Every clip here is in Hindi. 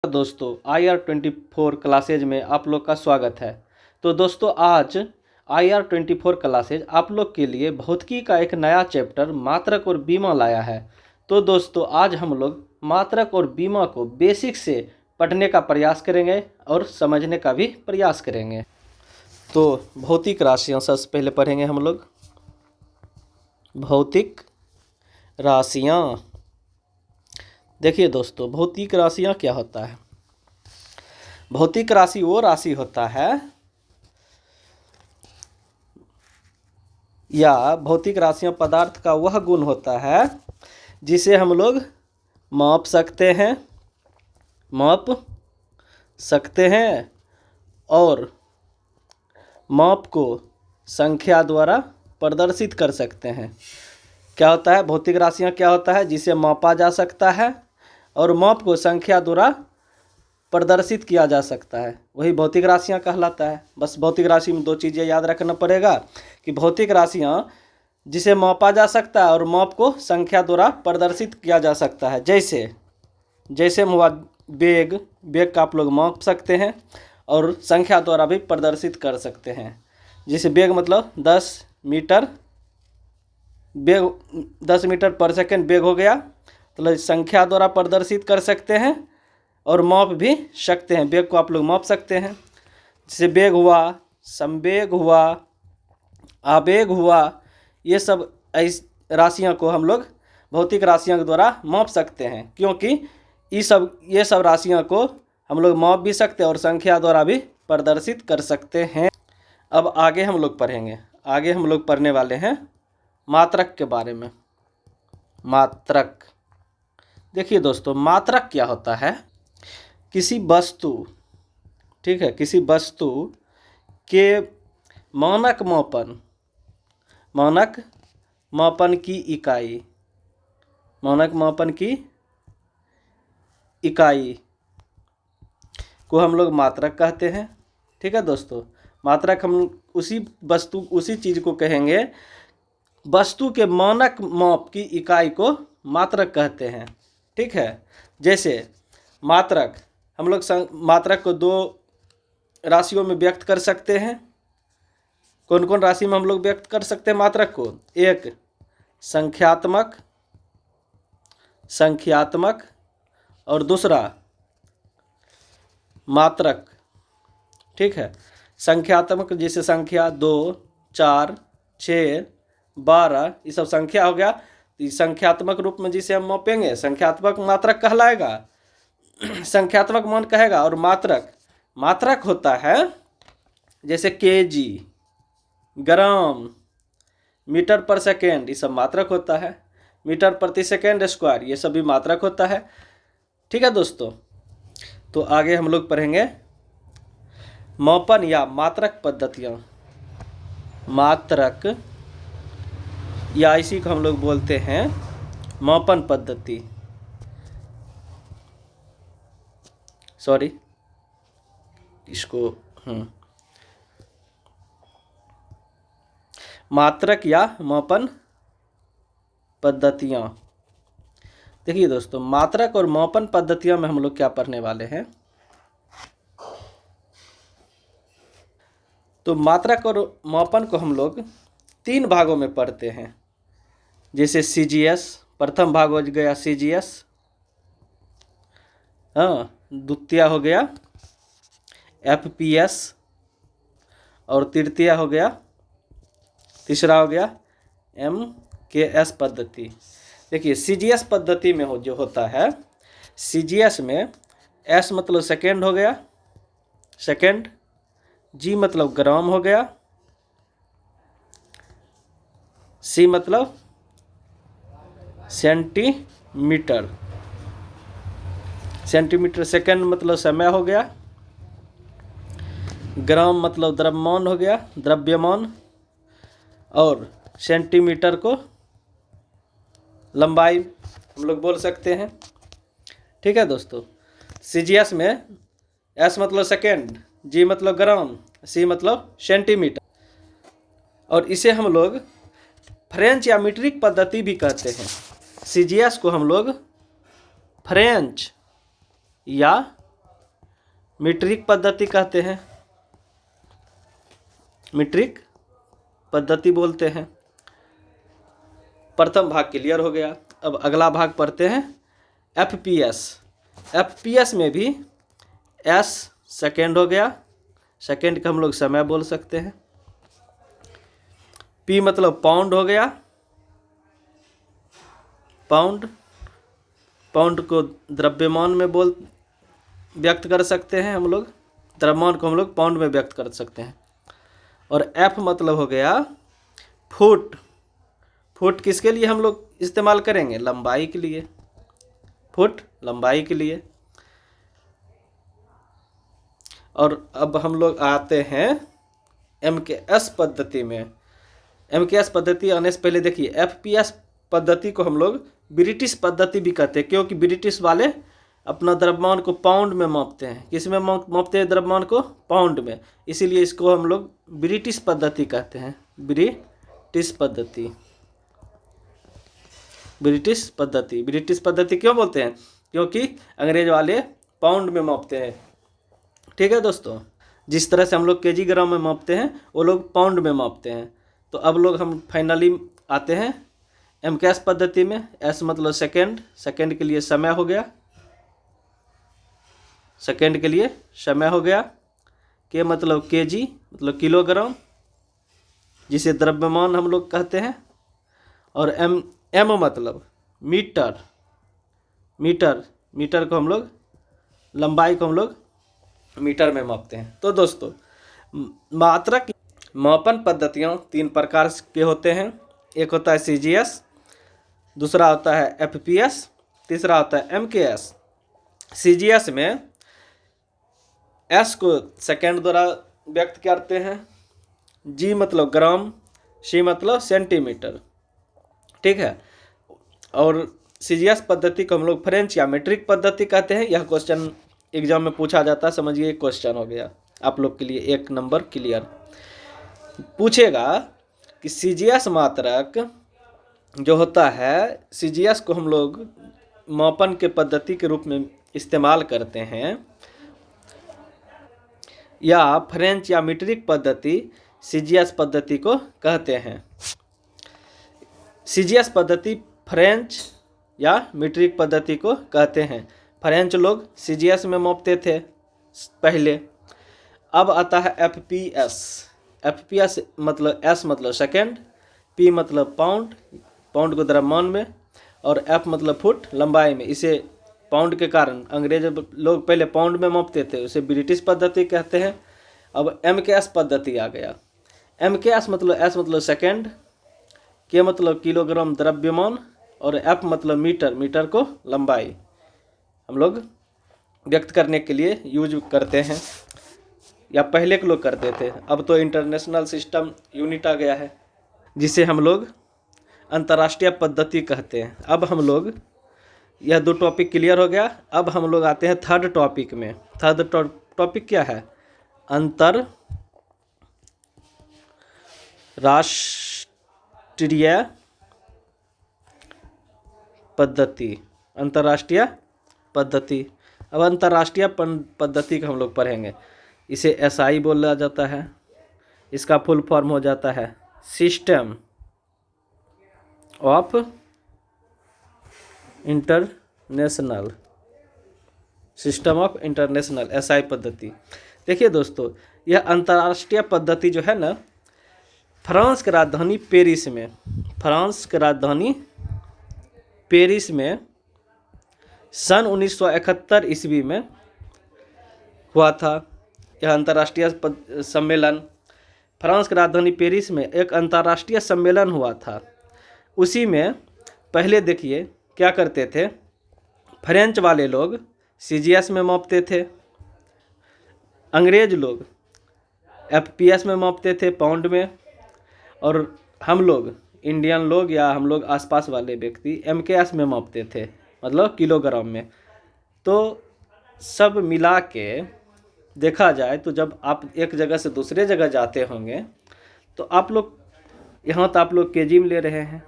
दोस्तों IR24 क्लासेज में आप लोग का स्वागत है। तो दोस्तों आज IR24 क्लासेज आप लोग के लिए भौतिकी का एक नया चैप्टर मात्रक और बीमा लाया है। तो दोस्तों आज हम लोग मात्रक और बीमा को बेसिक से पढ़ने का प्रयास करेंगे और समझने का भी प्रयास करेंगे। तो भौतिक राशियाँ सबसे पहले पढ़ेंगे हम लोग। भौतिक राशियाँ, देखिए दोस्तों भौतिक राशियाँ क्या होता है। भौतिक राशि वो राशि होता है या भौतिक राशियाँ पदार्थ का वह गुण होता है जिसे हम लोग माप सकते हैं और माप को संख्या द्वारा प्रदर्शित कर सकते हैं। क्या होता है भौतिक राशियाँ, क्या होता है जिसे मापा जा सकता है और माप को संख्या द्वारा प्रदर्शित किया जा सकता है, वही भौतिक राशियाँ कहलाता है। बस भौतिक राशि में दो चीज़ें याद रखना पड़ेगा कि भौतिक राशियाँ जिसे मापा जा सकता है और माप को संख्या द्वारा प्रदर्शित किया जा सकता है। जैसे हुआ वेग का आप लोग माप सकते हैं और संख्या द्वारा भी प्रदर्शित कर सकते हैं। जैसे वेग मतलब 10 मीटर पर सेकंड वेग हो गया, तो संख्या द्वारा प्रदर्शित कर सकते हैं और माप भी सकते हैं। वेग को आप लोग माप सकते हैं। जैसे वेग हुआ, संवेग हुआ, आवेग हुआ, ये सब राशियां को हम लोग भौतिक राशियों के द्वारा माप सकते हैं, क्योंकि ये सब राशियां को हम लोग माप भी सकते हैं और संख्या द्वारा भी प्रदर्शित कर सकते हैं। अब आगे हम लोग पढ़ेंगे। आगे हम लोग पढ़ने वाले हैं मात्रक के बारे में। मात्रक, देखिए दोस्तों मात्रक क्या होता है। किसी वस्तु, ठीक है, किसी वस्तु के मानक मापन की इकाई को हम लोग मात्रक कहते हैं। ठीक है दोस्तों, मात्रक हम उसी चीज़ को कहेंगे, वस्तु के मानक माप की इकाई को मात्रक कहते हैं। ठीक है, जैसे मात्रक, हम लोग मात्रक को दो राशियों में व्यक्त कर सकते हैं। कौन कौन राशि में हम लोग व्यक्त कर सकते हैं मात्रक को? एक संख्यात्मक और दूसरा मात्रक। ठीक है, संख्यात्मक जैसे संख्या 2, 4, 6, 12 ये सब संख्या हो गया। तो संख्यात्मक रूप में जिसे हम मापेंगे संख्यात्मक मात्रक कहलाएगा, संख्यात्मक मान कहेगा। और मात्रक होता है जैसे केजी, ग्राम, मीटर पर सेकेंड, ये सब मात्रक होता है। मीटर प्रति सेकेंड स्क्वायर, ये सब भी मात्रक होता है। ठीक है दोस्तों, तो आगे हम लोग पढ़ेंगे मापन या मात्रक पद्धतियाँ। मात्रक या इसी को हम लोग बोलते हैं मापन पद्धति। सॉरी, इसको मात्रक या मापन पद्धतियाँ। देखिए दोस्तों, मात्रक और मापन पद्धतियों में हम लोग क्या पढ़ने वाले हैं। तो मात्रक और मापन को हम लोग 3 भागों में पढ़ते हैं। जैसे CGS, प्रथम भाग हो गया CGS, हाँ, द्वितीय हो गया FPS और तृतीय हो गया, तीसरा हो गया MKS पद्धति। देखिए CGS पद्धति में जो होता है, CGS में S मतलब सेकेंड हो गया, सेकेंड, G मतलब ग्राम हो गया, C मतलब सेंटीमीटर, सेकेंड मतलब समय हो गया, ग्राम मतलब द्रव्यमान हो गया, द्रव्यमान, और सेंटीमीटर को लंबाई हम लोग बोल सकते हैं। ठीक है दोस्तों, CGS में S मतलब सेकेंड, G मतलब ग्राम, C मतलब सेंटीमीटर, और इसे हम लोग फ्रेंच या मीट्रिक पद्धति भी कहते हैं। CGS को हम लोग फ्रेंच या मीट्रिक पद्धति कहते हैं, मीट्रिक पद्धति बोलते हैं। प्रथम भाग क्लियर हो गया। अब अगला भाग पढ़ते हैं एफपीएस। एफपीएस में भी एस सेकेंड हो गया, सेकेंड का हम लोग समय बोल सकते हैं। पी मतलब पाउंड हो गया, पाउंड, पाउंड को द्रव्यमान में व्यक्त कर सकते हैं हम लोग, द्रव्यमान को हम लोग पाउंड में व्यक्त कर सकते हैं। और एफ मतलब हो गया फुट। फुट किसके लिए हम लोग इस्तेमाल करेंगे? लंबाई के लिए, फुट लंबाई के लिए। और अब हम लोग आते हैं एमकेएस पद्धति में। एमकेएस पद्धति आने से पहले देखिए, एफपीएस पद्धति को हम लोग ब्रिटिश पद्धति भी कहते हैं, क्योंकि ब्रिटिश वाले अपना द्रव्यमान को पाउंड में मापते हैं। किस में मापते हैं द्रव्यमान को? पाउंड में। इसीलिए इसको हम लोग ब्रिटिश पद्धति कहते हैं, ब्रिटिश पद्धति। ब्रिटिश पद्धति, ब्रिटिश पद्धति क्यों बोलते हैं? क्योंकि अंग्रेज वाले पाउंड में मापते हैं। ठीक है दोस्तों, जिस तरह से हम लोग केजी ग्राम में मापते हैं, वो लोग पाउंड में मापते हैं। तो अब लोग हम फाइनली आते हैं एमकेएस पद्धति में। एस मतलब सेकेंड, सेकेंड के लिए समय हो गया, सेकेंड के लिए समय हो गया। के मतलब केजी मतलब किलोग्राम, जिसे द्रव्यमान हम लोग कहते हैं। और एम मतलब मीटर, मीटर, मीटर को हम लोग, लंबाई को हम लोग मीटर में मापते हैं। तो दोस्तों, मात्रक मापन पद्धतियाँ तीन प्रकार के होते हैं। एक होता है सीजीएस, दूसरा होता है एफपीएस, तीसरा होता है एमकेएस। सीजीएस में एस को सेकेंड द्वारा व्यक्त करते हैं, जी मतलब ग्राम, सी मतलब सेंटीमीटर। ठीक है। और सीजीएस पद्धति को हम लोग फ्रेंच या मीट्रिक पद्धति कहते हैं। यह क्वेश्चन एग्जाम में पूछा जाता है, समझिए एक क्वेश्चन हो गया आप लोग के लिए, एक नंबर क्लियर। पूछेगा कि सीजीएस मात्रक जो होता है, सीजीएस को हम लोग मापन के पद्धति के रूप में इस्तेमाल करते हैं, या फ्रेंच या मीट्रिक पद्धति सीजीएस पद्धति को कहते हैं। सीजीएस पद्धति फ्रेंच या मीट्रिक पद्धति को कहते हैं। फ्रेंच लोग सीजीएस में मापते थे पहले। अब आता है एफपीएस। एफपीएस मतलब एस मतलब सेकेंड, पी मतलब पाउंड, पाउंड को द्रव्यमान में, और एफ मतलब फुट लंबाई में। इसे पाउंड के कारण अंग्रेज लोग पहले पाउंड में मापते थे, उसे ब्रिटिश पद्धति कहते हैं। अब एमकेएस पद्धति आ गया। एमकेएस मतलब एस मतलब सेकेंड, के मतलब किलोग्राम द्रव्यमान, और एफ मतलब मीटर, मीटर को लंबाई हम लोग व्यक्त करने के लिए यूज करते हैं, या पहले के लोग करते थे। अब तो इंटरनेशनल सिस्टम यूनिट आ गया है, जिसे हम लोग अंतर्राष्ट्रीय पद्धति कहते हैं। अब हम लोग, यह दो टॉपिक क्लियर हो गया। अब हम लोग आते हैं थर्ड टॉपिक में। थर्ड टॉपिक क्या है? अंतर्राष्ट्रीय पद्धति, अंतर्राष्ट्रीय पद्धति। अब अंतर्राष्ट्रीय पद्धति का हम लोग पढ़ेंगे। इसे एसआई बोला जाता है। इसका फुल फॉर्म हो जाता है system of international, system of international, SI पद्धति। देखिए दोस्तों, यह अंतर्राष्ट्रीय पद्धति जो है ना, फ्रांस की राजधानी पेरिस में, फ्रांस की राजधानी पेरिस में सन 1971 ईस्वी में हुआ था। यह अंतर्राष्ट्रीय सम्मेलन, फ्रांस की राजधानी पेरिस में एक अंतर्राष्ट्रीय सम्मेलन हुआ था। उसी में पहले देखिए क्या करते थे, फ्रेंच वाले लोग सीजीएस में मापते थे, अंग्रेज लोग एफपीएस में मापते थे पाउंड में, और हम लोग इंडियन लोग या हम लोग आसपास वाले व्यक्ति एमकेएस में मापते थे, मतलब किलोग्राम में। तो सब मिला के देखा जाए तो जब आप एक जगह से दूसरे जगह जाते होंगे तो आप लोग, यहाँ तो आप लोग केजी में ले रहे हैं,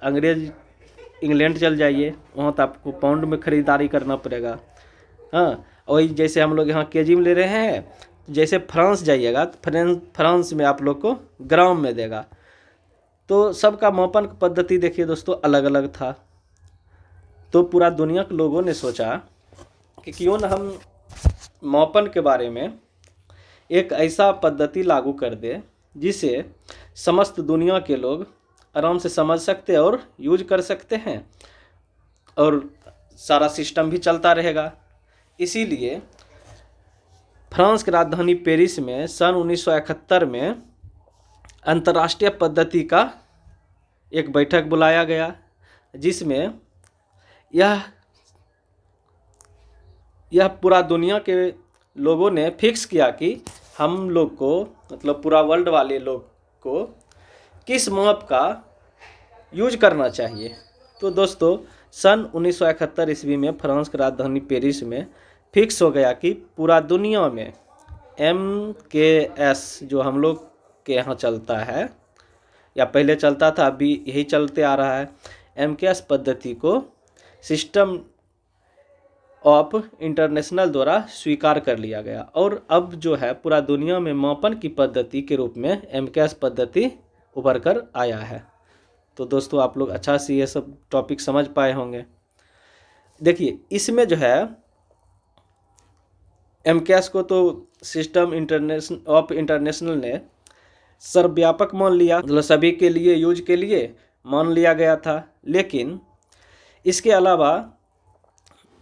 अंग्रेज इंग्लैंड चल जाइए, वहाँ तो आपको पाउंड में ख़रीदारी करना पड़ेगा। हाँ, वही जैसे हम लोग यहाँ केजी में ले रहे हैं, जैसे फ्रांस जाइएगा तो फ्रांस में आप लोग को ग्राम में देगा। तो सबका मापन पद्धति देखिए दोस्तों अलग अलग था। तो पूरा दुनिया के लोगों ने सोचा कि क्यों न हम मापन के बारे में एक ऐसा पद्धति लागू कर दे जिसे समस्त दुनिया के लोग आराम से समझ सकते और यूज कर सकते हैं, और सारा सिस्टम भी चलता रहेगा। इसीलिए फ्रांस की राजधानी पेरिस में सन 1971 में अंतर्राष्ट्रीय पद्धति का एक बैठक बुलाया गया, जिसमें यह पूरा दुनिया के लोगों ने फिक्स किया कि हम लोग को, मतलब पूरा वर्ल्ड वाले लोग को, किस माप का यूज करना चाहिए। तो दोस्तों सन 1971 ईस्वी में फ्रांस की राजधानी पेरिस में फिक्स हो गया कि पूरा दुनिया में MKS जो हम लोग के यहाँ चलता है, या पहले चलता था, अभी यही चलते आ रहा है, MKS पद्धति को सिस्टम ऑफ इंटरनेशनल द्वारा स्वीकार कर लिया गया, और अब जो है पूरा दुनिया में मापन की पद्धति के रूप में MKS पद्धति उभर कर आया है। तो दोस्तों आप लोग अच्छा से ये सब टॉपिक समझ पाए होंगे। देखिए इसमें जो है MKS को तो सिस्टम ऑफ इंटरनेशनल ने सर्वव्यापक मान लिया, मतलब सभी के लिए यूज के लिए मान लिया गया था। लेकिन इसके अलावा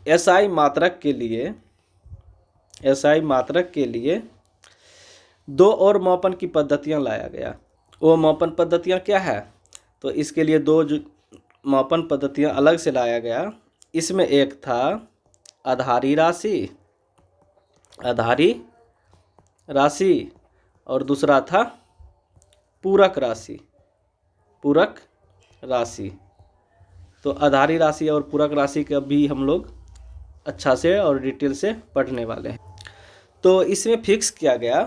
SI मात्रक के लिए दो और मापन की पद्धतियां लाया गया। वो मापन पद्धतियां क्या है? तो इसके लिए दो मापन पद्धतियां अलग से लाया गया। इसमें एक था आधारी राशि और दूसरा था पूरक राशि। तो आधारी राशि और पूरक राशि का भी हम लोग अच्छा से और डिटेल से पढ़ने वाले हैं। तो इसमें फिक्स किया गया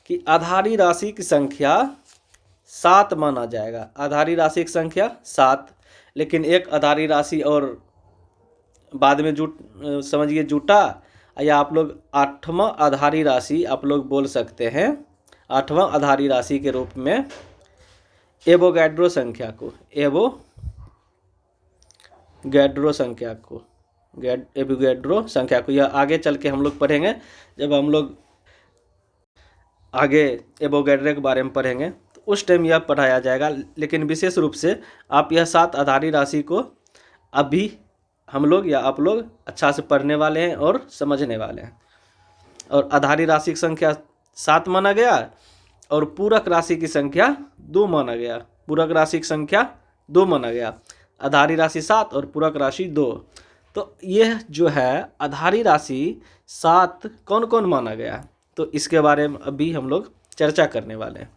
कि आधारी राशि की संख्या 7 माना जाएगा। आधारी राशि की संख्या 7, लेकिन एक आधारी राशि और बाद में समझिए जुटा, या आप लोग 8वां आधारी राशि आप लोग बोल सकते हैं। 8वां आधारी राशि के रूप में एवोगैड्रो संख्या को यह आगे चल के हम लोग पढ़ेंगे। जब हम लोग आगे एवोगैड्रो के बारे में पढ़ेंगे तो उस टाइम यह पढ़ाया जाएगा। लेकिन विशेष रूप से आप यह 7 आधारी राशि को अभी हम लोग या आप लोग अच्छा से पढ़ने वाले हैं और समझने वाले हैं। और आधारी राशि की संख्या 7 माना गया और पूरक राशि की संख्या 2 माना गया। आधारी राशि 7 और पूरक राशि 2। तो यह जो है आधारी राशि 7 कौन कौन माना गया, तो इसके बारे में अभी हम लोग चर्चा करने वाले हैं।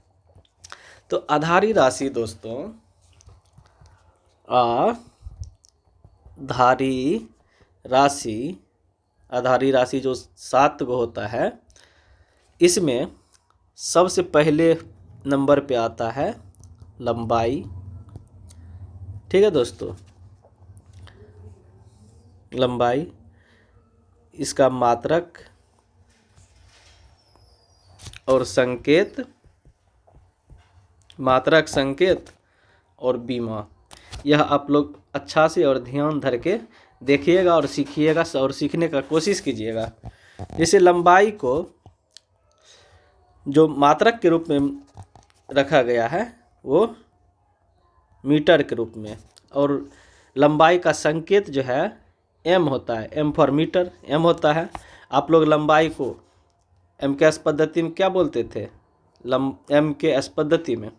तो आधारी राशि दोस्तों, आधारी राशि जो 7 को होता है, इसमें सबसे पहले नंबर पे आता है लंबाई। ठीक है दोस्तों, लंबाई, इसका मात्रक और संकेत, और बीमा। यह आप लोग अच्छा से और ध्यान धर के देखिएगा और सीखिएगा और सीखने का कोशिश कीजिएगा। जैसे लंबाई को जो मात्रक के रूप में रखा गया है वो मीटर के रूप में, और लंबाई का संकेत जो है M होता है, M फॉर मीटर, M होता है। आप लोग लंबाई को MKS पद्धति में क्या बोलते थे? MKS पद्धति में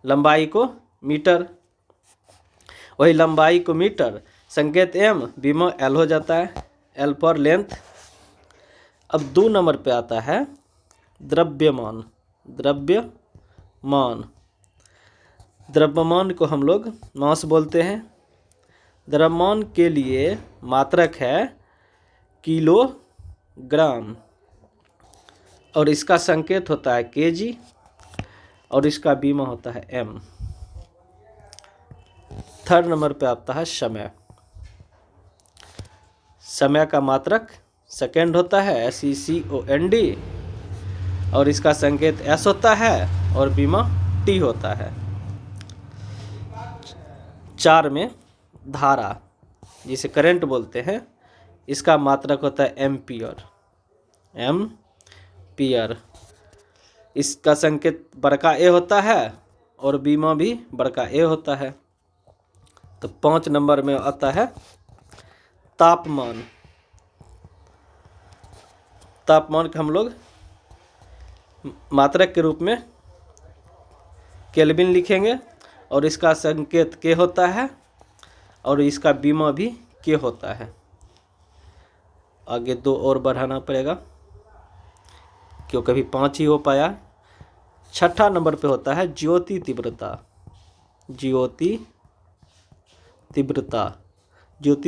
लंबाई को मीटर, वही लंबाई को मीटर, संकेत M, बीमा L हो जाता है, L फॉर लेंथ। अब 2 नंबर पे आता है द्रव्यमान। द्रव्यमान को हम लोग मास बोलते हैं। द्रव्यमान के लिए मात्रक है किलोग्राम, और इसका संकेत होता है kg, और इसका बीमा होता है M। 3rd नंबर पे आता है समय का मात्रक सेकेंड होता है SECOND, और इसका संकेत S होता है और B में T होता है। 4 में धारा जिसे करंट बोलते हैं, इसका मात्रक होता है एम्पियर। इसका संकेत बड़का ए होता है और बी में भी बड़का ए होता है। तो 5 नंबर में आता है तापमान। तापमान का हम लोग मात्रक के रूप में केल्विन लिखेंगे और इसका संकेत के होता है और इसका बी में भी के होता है। आगे 2 और बढ़ाना पड़ेगा क्यों कभी 5 ही हो पाया। 6ठा नंबर पे होता है ज्योति तीव्रता। ज्योति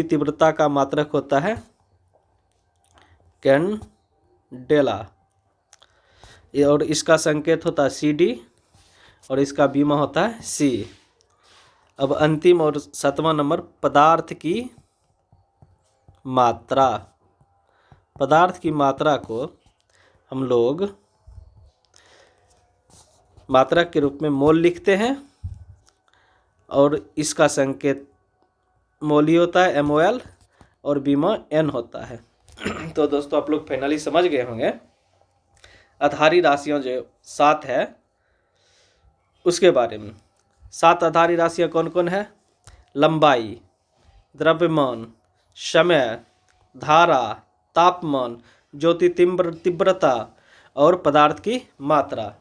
तीव्रता का मात्रक होता है कैंडेला, और इसका संकेत होता है CD और इसका बी में होता है C। अब अंतिम और 7वां नंबर पदार्थ की मात्रा। पदार्थ की मात्रा को हम लोग मात्रक के रूप में मोल लिखते हैं और इसका संकेत मोली होता है MOL और बी में N होता है। तो दोस्तों आप लोग फाइनली समझ गए होंगे आधारी राशियां जो 7 है उसके बारे में। 7 आधारी राशियां कौन कौन है? लंबाई, द्रव्यमान, समय, धारा, तापमान, ज्योति तीव्रता और पदार्थ की मात्रा।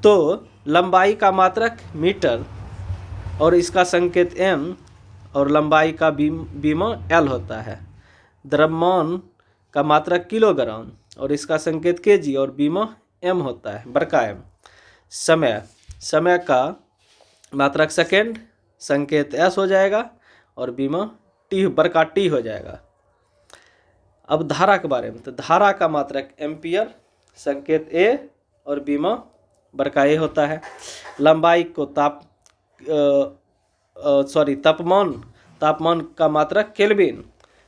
तो लंबाई का मात्रक मीटर और इसका संकेत M और लंबाई का बी में L होता है। द्रव्यमान का मात्रक किलोग्राम और इसका संकेत kg और बी में M होता है, बड़का M। समय का मात्रक सेकेंड, संकेत S हो जाएगा और बी में T, बड़का T हो जाएगा। अब धारा के बारे में, तो धारा का मात्रक एम्पियर, संकेत A और बी में बड़का ए होता है। लंबाई को तापमान का मात्रक केल्विन,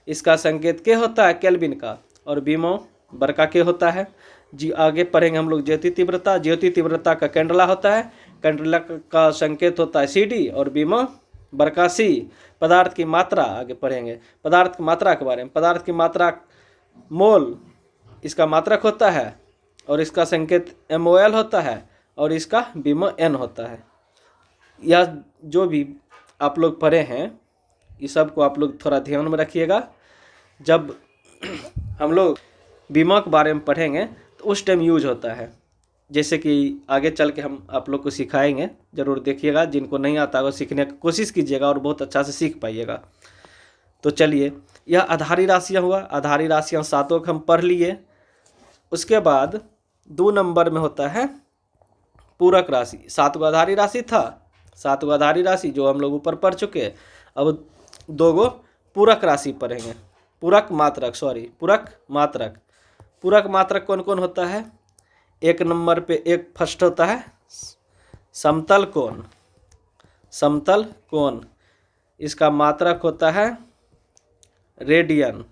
इसका संकेत के होता है केल्विन का और बी में बड़का के होता है। जी आगे पढ़ेंगे हम लोग ज्योति तीव्रता का कैंडेला होता है। कैंडेला का संकेत होता है CD और बी में बड़का C। पदार्थ की मात्रा आगे पढ़ेंगे, पदार्थ की मात्रा के बारे में। पदार्थ की मात्रा मोल, इसका मात्रक होता है और इसका संकेत MOL होता है और इसका बी में N होता है। यह जो भी आप लोग पढ़े हैं ये सब को आप लोग थोड़ा ध्यान में रखिएगा। जब हम लोग बीमा के बारे में पढ़ेंगे तो उस टाइम यूज होता है, जैसे कि आगे चल के हम आप लोग को सिखाएंगे, ज़रूर देखिएगा। जिनको नहीं आता वो सीखने की कोशिश कीजिएगा और बहुत अच्छा से सीख पाइएगा। तो चलिए, यह आधारी राशियाँ हुआ। आधारी राशियाँ 7 को हम पढ़ लिए। उसके बाद 2 नंबर में होता है पूरक राशि। 7 गो आधारी राशि था, 7 गो आधारी राशि जो हम लोग ऊपर पढ़ चुके। अब 2 गो पूरक राशि पढ़ेंगे। पूरक मात्रक कौन कौन होता है? 1 नंबर पे एक फर्स्ट होता है समतल कोण। इसका मात्रक होता है रेडियन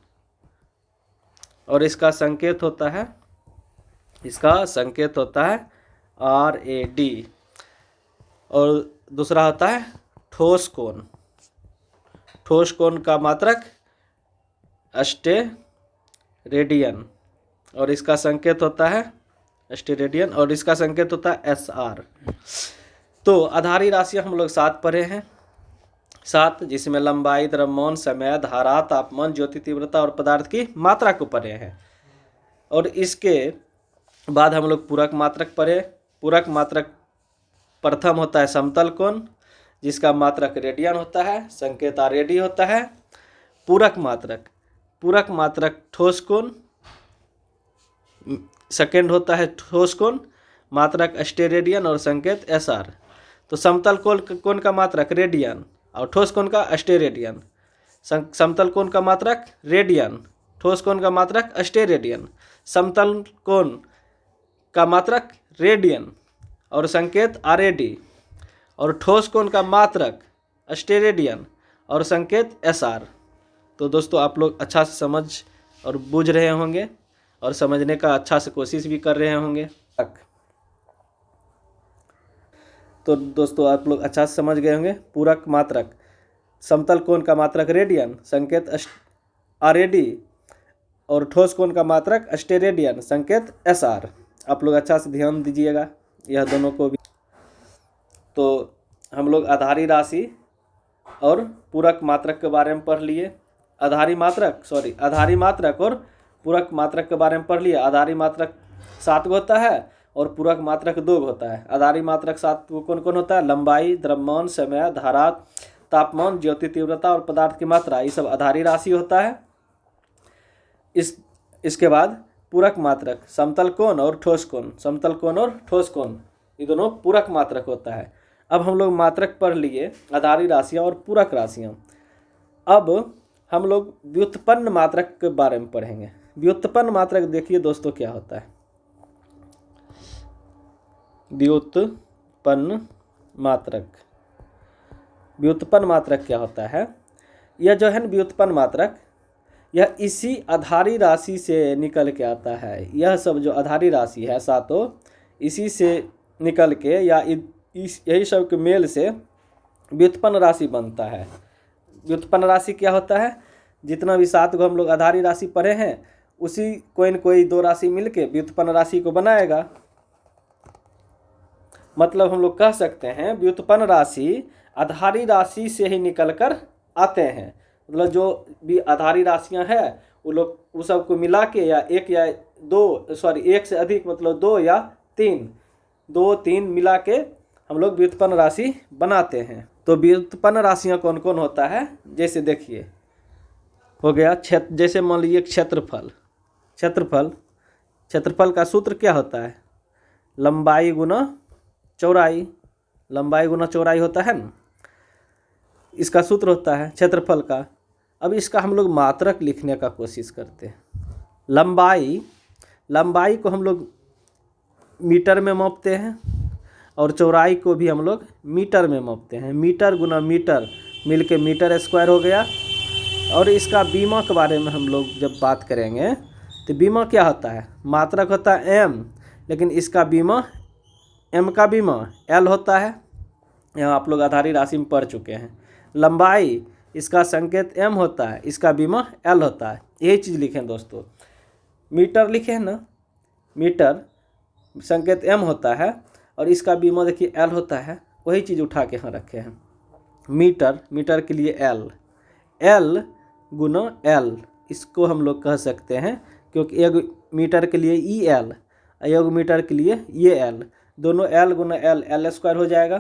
और इसका संकेत होता है RAD। और दूसरा होता है ठोस कोण का मात्रक अस्टेरेडियन और इसका संकेत होता है अस्टेरेडियन और इसका संकेत होता है SR। तो आधारी राशियाँ हम लोग 7 पढ़े हैं। 7 जिसमें लंबाई, द्रव्यमान, समय, धारा, तापमान, ज्योति तीव्रता और पदार्थ की मात्रा को पढ़े हैं। और इसके बाद हम लोग पूरक मात्रक पढ़े। पूरक मात्रक प्रथम होता है समतल कोण, जिसका मात्रक रेडियन होता है, संकेत RAD होता है। पूरक मात्रक ठोस कोण, सेकेंड होता है ठोस कोण, मात्रक अस्टेरेडियन और संकेत SR। तो समतल कोण का मात्रक रेडियन और ठोस कोण का अस्टेरेडियन। समतल कोण का मात्रक रेडियन, ठोस कोण का मात्रक अस्टेरेडियन। समतल कोण का मात्रक रेडियन और संकेत RAD और ठोस कोण का मात्रक अस्टेरेडियन और संकेत SR। तो दोस्तों आप लोग अच्छा से समझ और बूझ रहे होंगे और समझने का अच्छा से कोशिश भी कर रहे होंगे। तो दोस्तों आप लोग अच्छा से समझ गए होंगे। पूरक मात्रक, समतल कोण का मात्रक रेडियन, संकेत आरएडी, और ठोस कोण का मात्रक स्टेरेडियन, संकेत एसआर। आप लोग अच्छा से ध्यान दीजिएगा यह दोनों को भी। तो हम लोग आधारी राशि और पूरक मात्रक के बारे में पढ़ लिए। आधारी मात्रक और पूरक मात्रक के बारे में पढ़ लिए। आधारी मात्रक 7 होता है और पूरक मात्रक 2 होता है। आधारी मात्रक 7 कौन कौन होता है? लंबाई, द्रव्यमान, समय, धारा, तापमान, ज्योति तीव्रता और पदार्थ की मात्रा, ये सब आधारी राशि होता है। इसके बाद पूरक मात्रक, समतल कोण और ठोस कोण, समतल कोण और ठोस कोण, ये दोनों पूरक मात्रक होता है। अब हम लोग मात्रक पढ़ लिए, आधारी राशियाँ और पूरक राशियाँ। अब हम लोग व्युत्पन्न मात्रक के बारे में पढ़ेंगे। व्युत्पन्न मात्रक देखिए दोस्तों क्या होता है। व्युत्पन्न मात्रक क्या होता है? यह जो है व्युत्पन्न मात्रक, यह इसी आधारी राशि से निकल के आता है। यह सब जो आधारी राशि है 7, इसी से निकल के या यही सब के मेल से व्युत्पन्न राशि बनता है। व्युत्पन्न राशि क्या होता है? जितना भी 7 हम लोग आधारी राशि पढ़े हैं, उसी कोई 2 राशि मिलके व्युत्पन्न राशि को बनाएगा। मतलब हम लोग कह सकते हैं व्युत्पन्न राशि आधारी राशि से ही निकल कर आते हैं। मतलब जो भी आधारी राशियां हैं वो सब को मिला के या एक से अधिक, मतलब 2 या 3 मिला के हम लोग व्युत्पन्न राशि बनाते हैं। तो व्युत्पन्न राशियां कौन कौन होता है? जैसे देखिए हो गया जैसे मान लीजिए क्षेत्रफल का सूत्र क्या होता है? लंबाई गुना चौड़ाई होता है ना, इसका सूत्र होता है क्षेत्रफल का। अब इसका हम लोग मात्रक लिखने का कोशिश करते हैं। लंबाई को हम लोग मीटर में मापते हैं और चौड़ाई को भी हम लोग मीटर में मापते हैं। मीटर गुना मीटर मिलके मीटर स्क्वायर हो गया। और इसका बीमा के बारे में हम लोग जब बात करेंगे तो बीमा क्या होता है? मात्रक होता है m, लेकिन इसका बीमा m का बीमा l होता है। यहाँ आप लोग आधारी राशि में पढ़ चुके हैं। लंबाई, इसका संकेत m होता है, इसका बीमा l होता है। यही चीज़ लिखें दोस्तों। मीटर लिखे ना, मीटर संकेत m होता है और इसका बीमा देखिए l होता है। वही चीज़ उठा के यहाँ रखे हैं। मीटर के लिए l गुना l, इसको हम लोग कह सकते हैं, क्योंकि एक मीटर के लिए EL, एक मीटर के लिए ये l, दोनों l गुना l स्क्वायर हो जाएगा।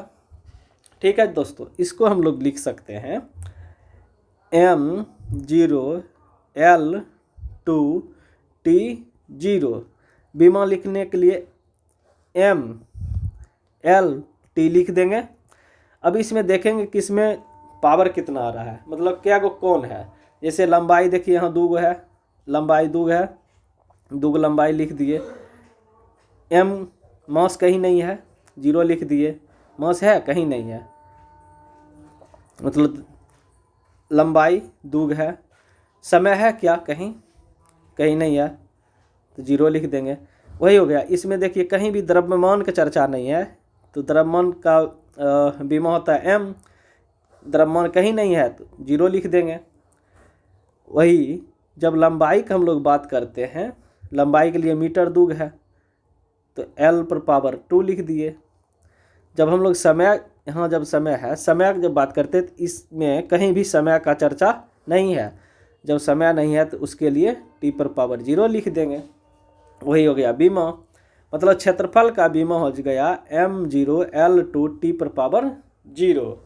ठीक है दोस्तों, इसको हम लोग लिख सकते हैं m0 L2 T0। बीमा लिखने के लिए MLT लिख देंगे। अब इसमें देखेंगे कि इसमें पावर कितना आ रहा है, मतलब क्या को कौन है। जैसे लंबाई देखिए यहाँ 2 है, लंबाई 2 है, 2 लंबाई लिख दिए। m मास कहीं नहीं है, 0 लिख दिए। मास है कहीं नहीं है, मतलब लंबाई 2 है। समय है क्या? कहीं नहीं है, तो 0 लिख देंगे। वही हो गया। इसमें देखिए कहीं भी द्रव्यमान का चर्चा नहीं है, तो द्रव्यमान का बीमा होता है m। द्रव्यमान कहीं नहीं है तो 0 लिख देंगे। वही जब लंबाई की हम लोग बात करते हैं, लंबाई के लिए मीटर 2 है तो l पर पावर 2 लिख दिए। जब हम लोग समय, यहाँ जब समय है, समय की जब बात करते हैं तो इसमें कहीं भी समय का चर्चा नहीं है। जब समय नहीं है तो उसके लिए t पर पावर 0 लिख देंगे। वही हो गया बीमा, मतलब क्षेत्रफल का बीमा हो गया m0 L2 t पर पावर 0।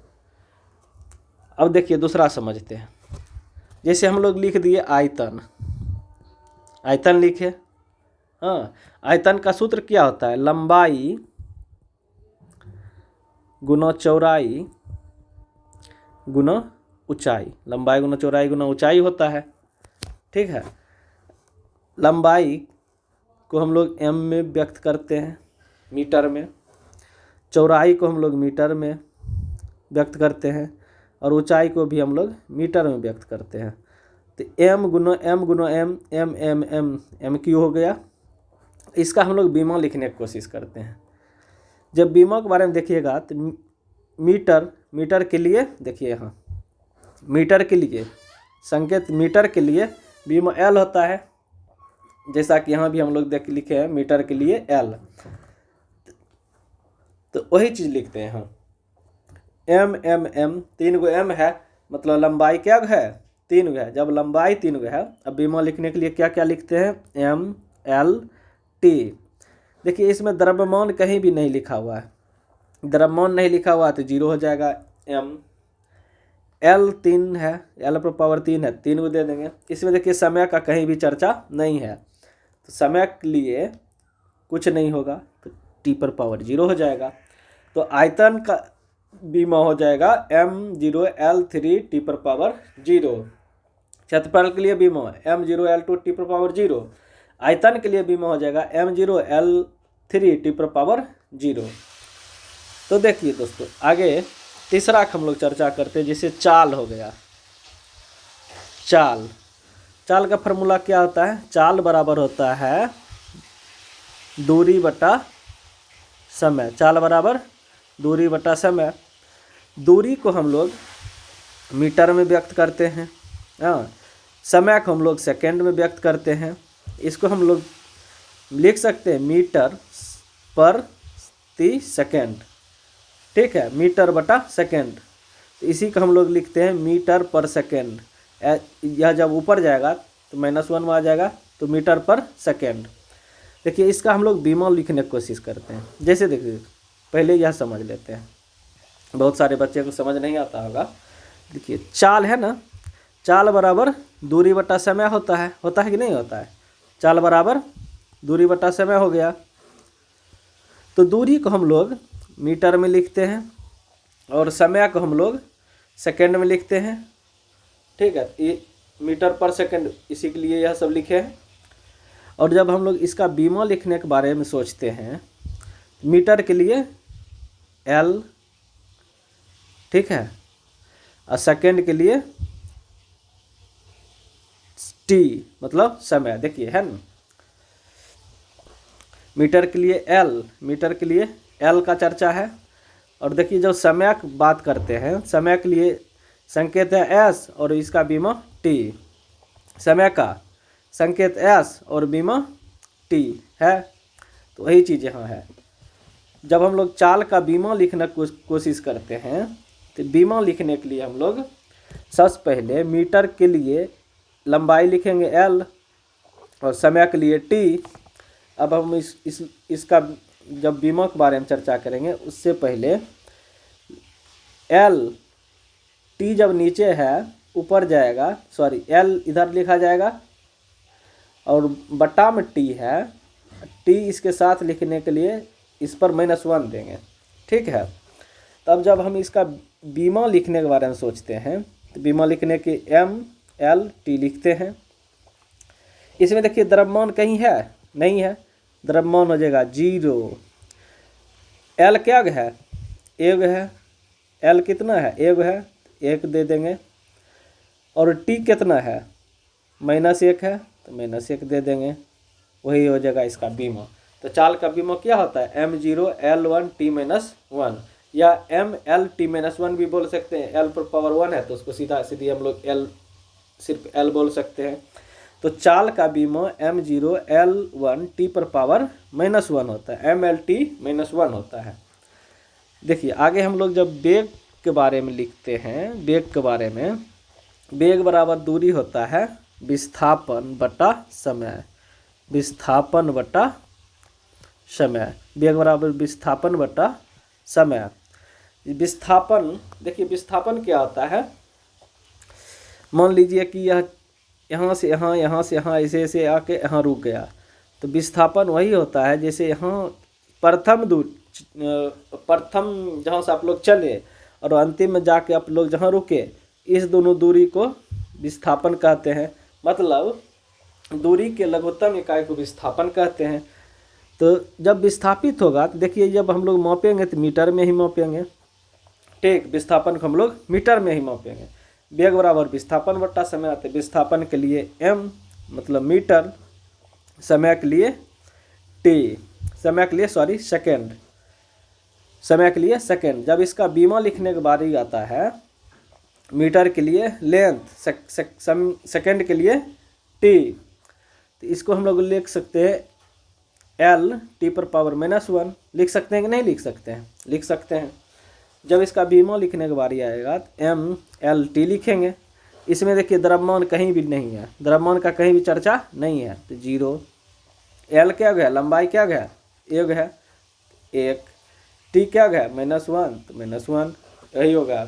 अब देखिए दूसरा समझते हैं। जैसे हम लोग लिख दिए आयतन लिखे। हाँ, आयतन का सूत्र क्या होता है? लंबाई गुना चौड़ाई गुना ऊंचाई, लंबाई गुना चौड़ाई गुना ऊंचाई होता है। ठीक है, लंबाई को हम लोग m में व्यक्त करते हैं, मीटर में। चौड़ाई को हम लोग मीटर में व्यक्त करते हैं और ऊंचाई को भी हम लोग मीटर में व्यक्त करते हैं। तो m गुना m m m m m Q हो गया। इसका हम लोग बीमा लिखने की कोशिश करते हैं। जब बीमा के बारे में देखिएगा तो मीटर के लिए देखिए, यहाँ मीटर के लिए संकेत मीटर के लिए बीमा L होता है, जैसा कि यहाँ भी हम लोग लिखे हैं मीटर के लिए L, तो वही चीज़ लिखते हैं हम m 3 गो m है, मतलब लंबाई क्या है 3 गो है। जब लंबाई 3 गो है, अब बीमा लिखने के लिए क्या क्या लिखते हैं m l t। देखिए इसमें द्रव्यमान कहीं भी नहीं लिखा हुआ है, द्रव्यमान नहीं लिखा हुआ तो 0 हो जाएगा। m l 3 है, l पर पावर 3 है, 3 को दे देंगे। इसमें देखिए समय का कहीं भी चर्चा नहीं है, तो समय के लिए कुछ नहीं होगा, तो t पर पावर 0 हो जाएगा। तो आयतन का बीमा हो जाएगा m0 l3 t पर पावर 0। क्षेत्रफल के लिए बीमा m0 l2 t पर पावर 0। आयतन के लिए बीमा हो जाएगा m0 l3 t पर पावर 0। तो देखिए दोस्तों, आगे तीसरा हम लोग चर्चा करते हैं, जिसे चाल हो गया। चाल का फॉर्मूला क्या होता है? चाल बराबर होता है दूरी बटा समय। चाल बराबर दूरी बटा समय। दूरी को हम लोग मीटर में व्यक्त करते हैं, समय को हम लोग सेकंड में व्यक्त करते हैं। इसको हम लोग लिख सकते हैं मीटर प्रति सेकंड, ठीक है, मीटर बटा सेकंड। तो इसी को हम लोग लिखते हैं मीटर पर सेकंड। यह जब ऊपर जाएगा तो -1 में आ जाएगा, तो मीटर पर सेकंड। देखिए इसका हम लोग बीमा लिखने की कोशिश करते हैं। जैसे देखिए पहले यह समझ लेते हैं, बहुत सारे बच्चे को समझ नहीं आता होगा। देखिए चाल है ना, चाल बराबर दूरी बटा समय होता है कि नहीं होता है? चाल बराबर दूरी बटा समय हो गया। तो दूरी को हम लोग मीटर में लिखते हैं और समय को हम लोग सेकंड में लिखते हैं, ठीक है। ये मीटर पर सेकंड, इसी के लिए यह सब लिखे हैं। और जब हम लोग इसका बीमा लिखने के बारे में सोचते हैं, मीटर के लिए L, ठीक है, और सेकंड के लिए T मतलब समय। देखिए है ना, मीटर के लिए L का चर्चा है। और देखिए जब समय की बात करते हैं, समय के लिए संकेत है S और इसका बीमा T। समय का संकेत S और बीमा T है, तो वही चीज़ यहाँ है। जब हम लोग चाल का बीमा लिखने की कोशिश करते हैं, तो बीमा लिखने के लिए हम लोग सबसे पहले मीटर के लिए लंबाई लिखेंगे L और समय के लिए T। अब हम इसका जब बीमा के बारे में चर्चा करेंगे, उससे पहले L, T जब नीचे है ऊपर जाएगा, सॉरी L इधर लिखा जाएगा और बटा में T है, T इसके साथ लिखने के लिए इस पर -1 देंगे, ठीक है। तब जब हम इसका बीमा लिखने के बारे में सोचते हैं, तो बीमा लिखने के M L T लिखते हैं। इसमें देखिए द्रव्यमान कहीं है नहीं है, द्रव्यमान हो जाएगा 0। L क्या है? 1 है। L कितना है? 1 है, 1 दे देंगे। और T कितना है? -1 है, तो -1 दे देंगे। वही हो जाएगा इसका बीमा। तो चाल का बीमा क्या होता है? m0 l1 t-1, या m l t-1 भी बोल सकते हैं। l पर पावर 1 है तो उसको सीधी हम लोग l सिर्फ l बोल सकते हैं। तो चाल का बीमा m0 l1 t पर पावर -1 होता है, m l t-1 होता है। देखिए आगे हम लोग जब वेग के बारे में लिखते हैं, वेग के बारे में, वेग बराबर दूरी होता है विस्थापन बटा समय। विस्थापन बटा समय, वेग बराबर विस्थापन बटा समय। विस्थापन, देखिए विस्थापन क्या होता है? मान लीजिए कि यह यहाँ से यहाँ, यहाँ से यहाँ, ऐसे आके यहाँ रुक गया, तो विस्थापन वही होता है जैसे यहाँ प्रथम जहाँ से आप लोग चले और अंतिम में जाके आप लोग जहाँ रुके, इस दोनों दूरी को विस्थापन कहते हैं। मतलब दूरी के लघुत्तम इकाई को विस्थापन कहते हैं। तो जब विस्थापित होगा, तो देखिए जब हम लोग मापेंगे तो मीटर में ही मापेंगे, ठीक। विस्थापन को हम लोग मीटर में ही मापेंगे। वेग बराबर विस्थापन बट्टा समय आते, विस्थापन के लिए m मतलब मीटर, समय के लिए t, समय के लिए सॉरी सेकेंड, समय के लिए सेकेंड। जब इसका बीमा लिखने के बारी आता है, मीटर के लिए लेंथ, सेकेंड के लिए t, तो इसको हम लोग लिख सकते हैं l t⁻⁻1 लिख सकते हैं कि नहीं लिख सकते हैं? लिख सकते हैं। जब इसका बीमा लिखने की बारी आएगा तो m l t लिखेंगे। इसमें देखिए द्रव्यमान कहीं भी नहीं है, द्रव्यमान का कहीं भी चर्चा नहीं है, तो 0। l क्या गया, लंबाई क्या गया, 1 है, 1। t क्या गया, -1, तो -1, यही होगा।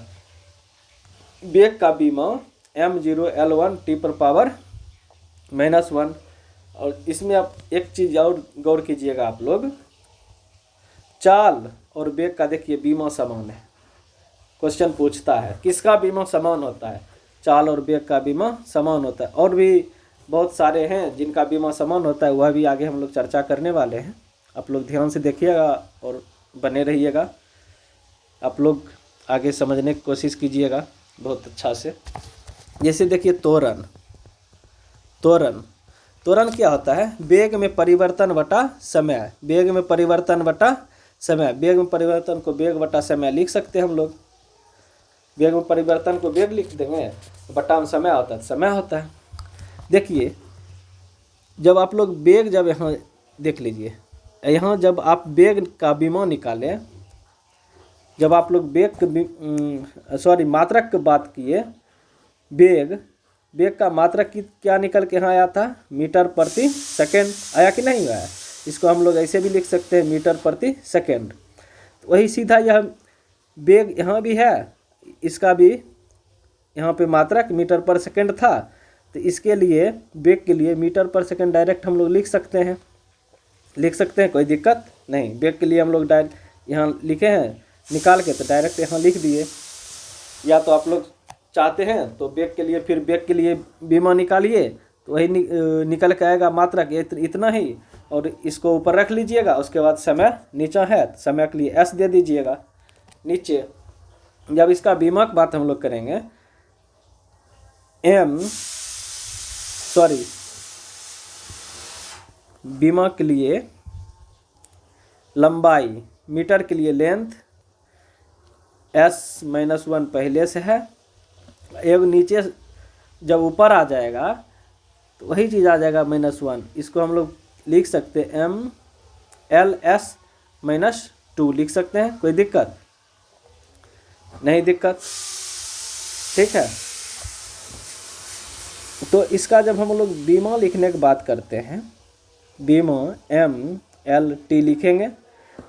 वेग का बीमा m0 l1 t⁻⁻1। और इसमें आप एक चीज़ और गौर कीजिएगा आप लोग, चाल और वेग का देखिए बीमा समान है। क्वेश्चन पूछता है किसका बीमा समान होता है, चाल और वेग का बीमा समान होता है। और भी बहुत सारे हैं जिनका बीमा समान होता है, वह भी आगे हम लोग चर्चा करने वाले हैं। आप लोग ध्यान से देखिएगा और बने रहिएगा, आप लोग आगे समझने की कोशिश कीजिएगा बहुत अच्छा से। जैसे देखिए त्वरण, त्वरण क्या होता है, वेग में परिवर्तन बटा समय, वेग में परिवर्तन बटा समय। वेग में परिवर्तन को वेग बटा समय लिख सकते हैं हम लोग। वेग में परिवर्तन को वेग लिख देंगे, बटा में समय होता है, समय होता है। देखिए जब आप लोग वेग, जब यहाँ देख लीजिए, यहाँ जब आप वेग का बीमा निकालें, जब आप लोग वेग सॉरी मात्रक की बात किए, वेग का मात्रक की क्या निकल के यहाँ आया था, मीटर प्रति सेकेंड आया कि नहीं आया। इसको हम लोग ऐसे भी लिख सकते हैं, मीटर प्रति सेकेंड। तो वही सीधा यह वेग यहाँ भी है, इसका भी यहाँ पे मात्रक मीटर पर सेकेंड था, तो इसके लिए वेग के लिए मीटर पर सेकेंड डायरेक्ट हम लोग लिख सकते हैं, कोई दिक्कत नहीं। वेग के लिए हम लोग डायरेक्ट यहाँ लिखे हैं निकाल के, तो डायरेक्ट यहाँ लिख दिए। या तो आप लोग चाहते हैं तो वेग के लिए, फिर वेग के लिए बीमा निकालिए, तो वही निकल के आएगा मात्रक इतना ही, और इसको ऊपर रख लीजिएगा। उसके बाद समय नीचा है, तो समय के लिए s दे दीजिएगा नीचे। जब इसका बीमा की बात हम लोग करेंगे, बीमा के लिए लंबाई, मीटर के लिए लेंथ, s-1 पहले से है, एक नीचे जब ऊपर आ जाएगा तो वही चीज़ आ जाएगा -1। इसको हम लोग लिख सकते हैं m/l(s-2) लिख सकते हैं, कोई दिक्कत नहीं, दिक्कत ठीक है। तो इसका जब हम लोग बीमा लिखने की बात करते हैं, बीमा m/l(t) लिखेंगे।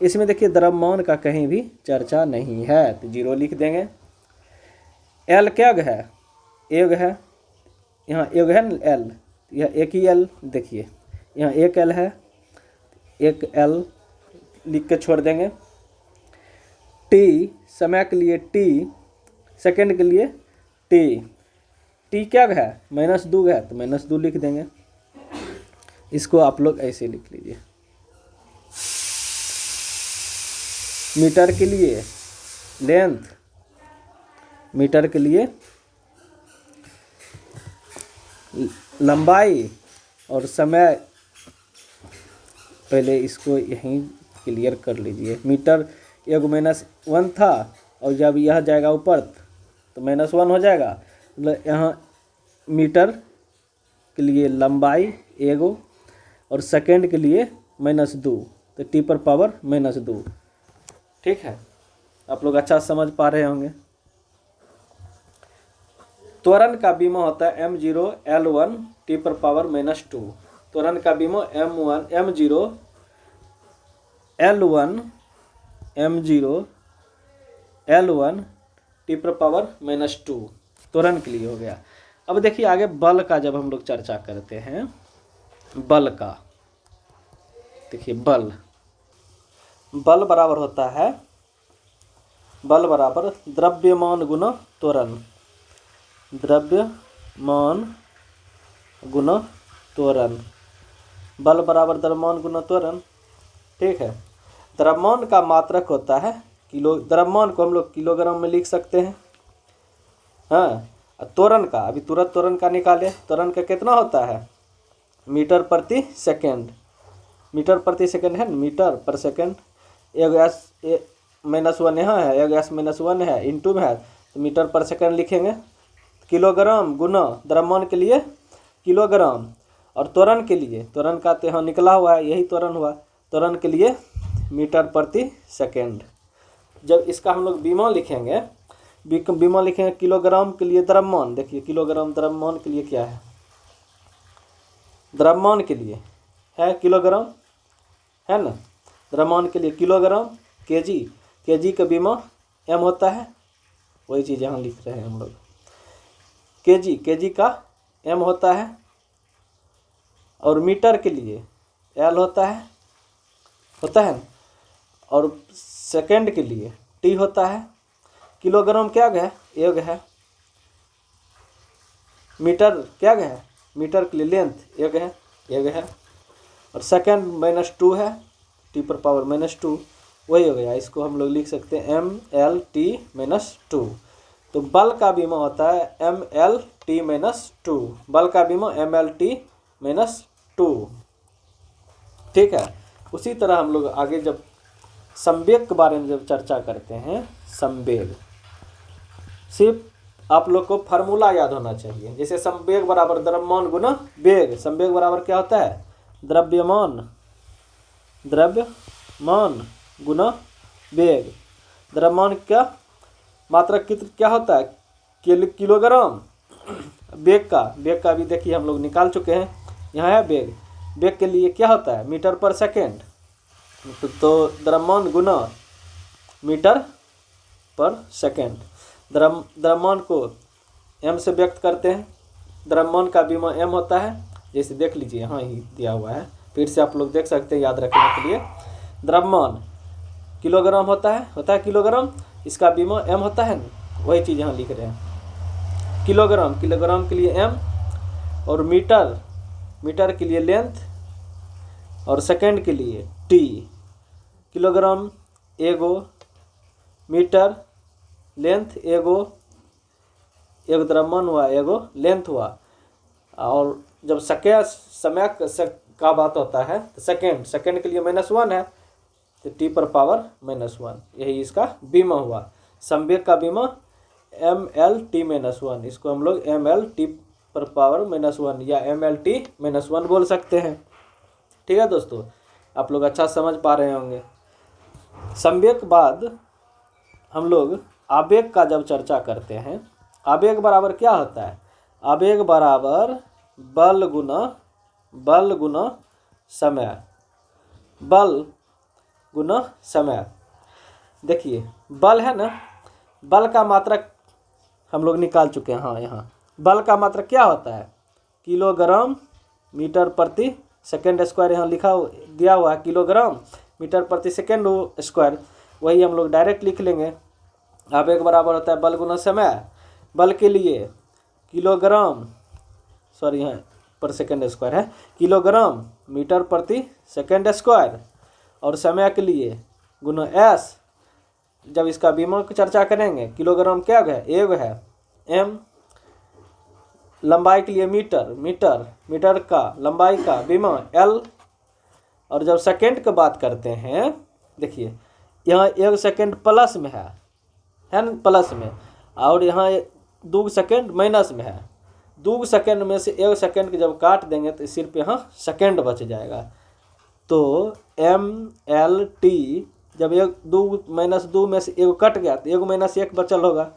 इसमें देखिए द्रव्यमान का कहीं भी चर्चा नहीं है, तो 0 लिख देंगे। l क्या है, 1 है, यहाँ 1 है ना l, यह एक ही l, देखिए यहाँ 1 l है, 1 l लिख के छोड़ देंगे। t समय के लिए t, सेकंड के लिए t क्या है, -2 है, तो -2 लिख देंगे। इसको आप लोग ऐसे लिख लीजिए। मीटर के लिए लेंथ, मीटर के लिए लंबाई, और समय, पहले इसको यहीं क्लियर कर लीजिए। मीटर 1 था, और जब यह जाएगा ऊपर तो -1 हो जाएगा, मतलब यहाँ मीटर के लिए लंबाई 1 और सेकंड के लिए -2, तो t⁻⁻2। ठीक है, आप लोग अच्छा समझ पा रहे होंगे। त्वरण का बीमा होता है m0 l1 t⁻⁻2। त्वरण का बीमा m0 l1 t⁻⁻2 त्वरण के लिए हो गया। अब देखिए आगे बल का जब हम लोग चर्चा करते हैं, बल का देखिए, बल बराबर होता है, बल बराबर द्रव्यमान गुना त्वरण, द्रव्यमान गुना त्वरण, बल बराबर द्रव्यमान गुना त्वरण। ठीक है, द्रव्यमान का मात्रक होता है किलो, द्रव्यमान को हम लोग किलोग्राम में लिख सकते हैं। हाँ, त्वरण का अभी तुरंत त्वरण का निकाले। त्वरण का कितना होता है? मीटर प्रति सेकेंड, मीटर प्रति सेकेंड है, मीटर पर सेकेंड। एक एस -1 यहाँ है, एक S-1 है, इंटू में है तो मीटर पर सेकेंड लिखेंगे। किलोग्राम गुना द्रव्यमान के लिए किलोग्राम, और त्वरण के लिए, त्वरण का तो यहाँ निकला हुआ है, यही त्वरण हुआ, त्वरण के लिए मीटर प्रति सेकेंड। जब इसका हम लोग बीमा लिखेंगे, बीमा लिखेंगे किलोग्राम के लिए द्रव्यमान। देखिए किलोग्राम द्रव्यमान के लिए क्या है? द्रव्यमान के लिए है किलोग्राम, है ना? द्रव्यमान के लिए किलोग्राम। केजी, केजी का बीमा एम होता है, वही चीज़ यहाँ लिख रहे हैं हम लोग। केजी, केजी का एम होता है, और मीटर के लिए एल होता है ना? और सेकंड के लिए टी होता है। किलोग्राम क्या है? एक है। मीटर क्या है? मीटर के लिए लेंथ एक है, और सेकंड -2 है, टी पर पावर -2, वही हो गया। इसको हम लोग लिख सकते हैं MLT-2। तो बल का बीमा होता है MLT-2, बल का बीमा MLT-2। ठीक है। उसी तरह हम लोग आगे जब संवेग के बारे में जब चर्चा करते हैं, संवेग, सिर्फ आप लोग को फार्मूला याद होना चाहिए। जैसे संवेग बराबर द्रव्यमान गुना वेग। संवेग बराबर क्या होता है? द्रव्यमान गुना वेग। द्रव्यमान क्या मात्रा क्या होता है? किलोग्राम। वेग का भी देखिए हम लोग निकाल चुके हैं, यहाँ है वेग। वेग के लिए क्या होता है? मीटर पर सेकेंड। तो द्रव्यमान गुना मीटर पर सेकेंड। द्रव्यमान को m से व्यक्त करते हैं। द्रव्यमान का बीमा m होता है, जैसे देख लीजिए यहाँ ही दिया हुआ है, फिर से आप लोग देख सकते हैं याद रखने के लिए। द्रव्यमान किलोग्राम होता है किलोग्राम, इसका बीमा m होता है ना, वही चीज़ यहाँ लिख रहे हैं। किलोग्राम के लिए m, और मीटर के लिए लेंथ, और सेकंड के लिए t। किलोग्राम एगो, मीटर लेंथ एगो, एक द्रव्यमान हुआ, एगो लेंथ हुआ। और जब समय का बात होता है तो सेकंड के लिए -1 है, तो टी पर पावर -1, यही इसका बीमा हुआ। संवेग का बीमा MLT-1, इसको हम लोग MLT पर पावर -1 या MLT-1 बोल सकते हैं। ठीक है दोस्तों, आप लोग अच्छा समझ पा रहे होंगे। संवेग के बाद हम लोग आवेग का जब चर्चा करते हैं, आवेग बराबर क्या होता है? आवेग बराबर बल गुना समय। बल गुना समय। देखिए बल है ना, बल का मात्रक हम लोग निकाल चुके हैं। हाँ, यहाँ बल का मात्रक क्या होता है? किलोग्राम मीटर प्रति सेकेंड स्क्वायर, यहाँ दिया हुआ है किलोग्राम मीटर प्रति सेकेंड स्क्वायर, वही हम लोग डायरेक्ट लिख लेंगे। आवेग बराबर होता है बल गुना समय। बल के लिए किलोग्राम, सॉरी यहाँ पर सेकेंड स्क्वायर है, किलोग्राम मीटर प्रति सेकेंड स्क्वायर, और समय के लिए गुना s। जब इसका बीमा की चर्चा करेंगे, किलोग्राम क्या है? एक है। m लंबाई के लिए मीटर का लंबाई का बीमा l। और जब सेकेंड की बात करते हैं, देखिए यहाँ 1 सेकेंड प्लस में है ना, प्लस में, और यहाँ 2 सेकेंड माइनस में है। 2 सेकेंड में से 1 सेकेंड के जब काट देंगे तो सिर्फ यहाँ सेकेंड बच जाएगा। तो MLT, जब 2 में से 1 कट गया तो 1 - 1 बचल होगा,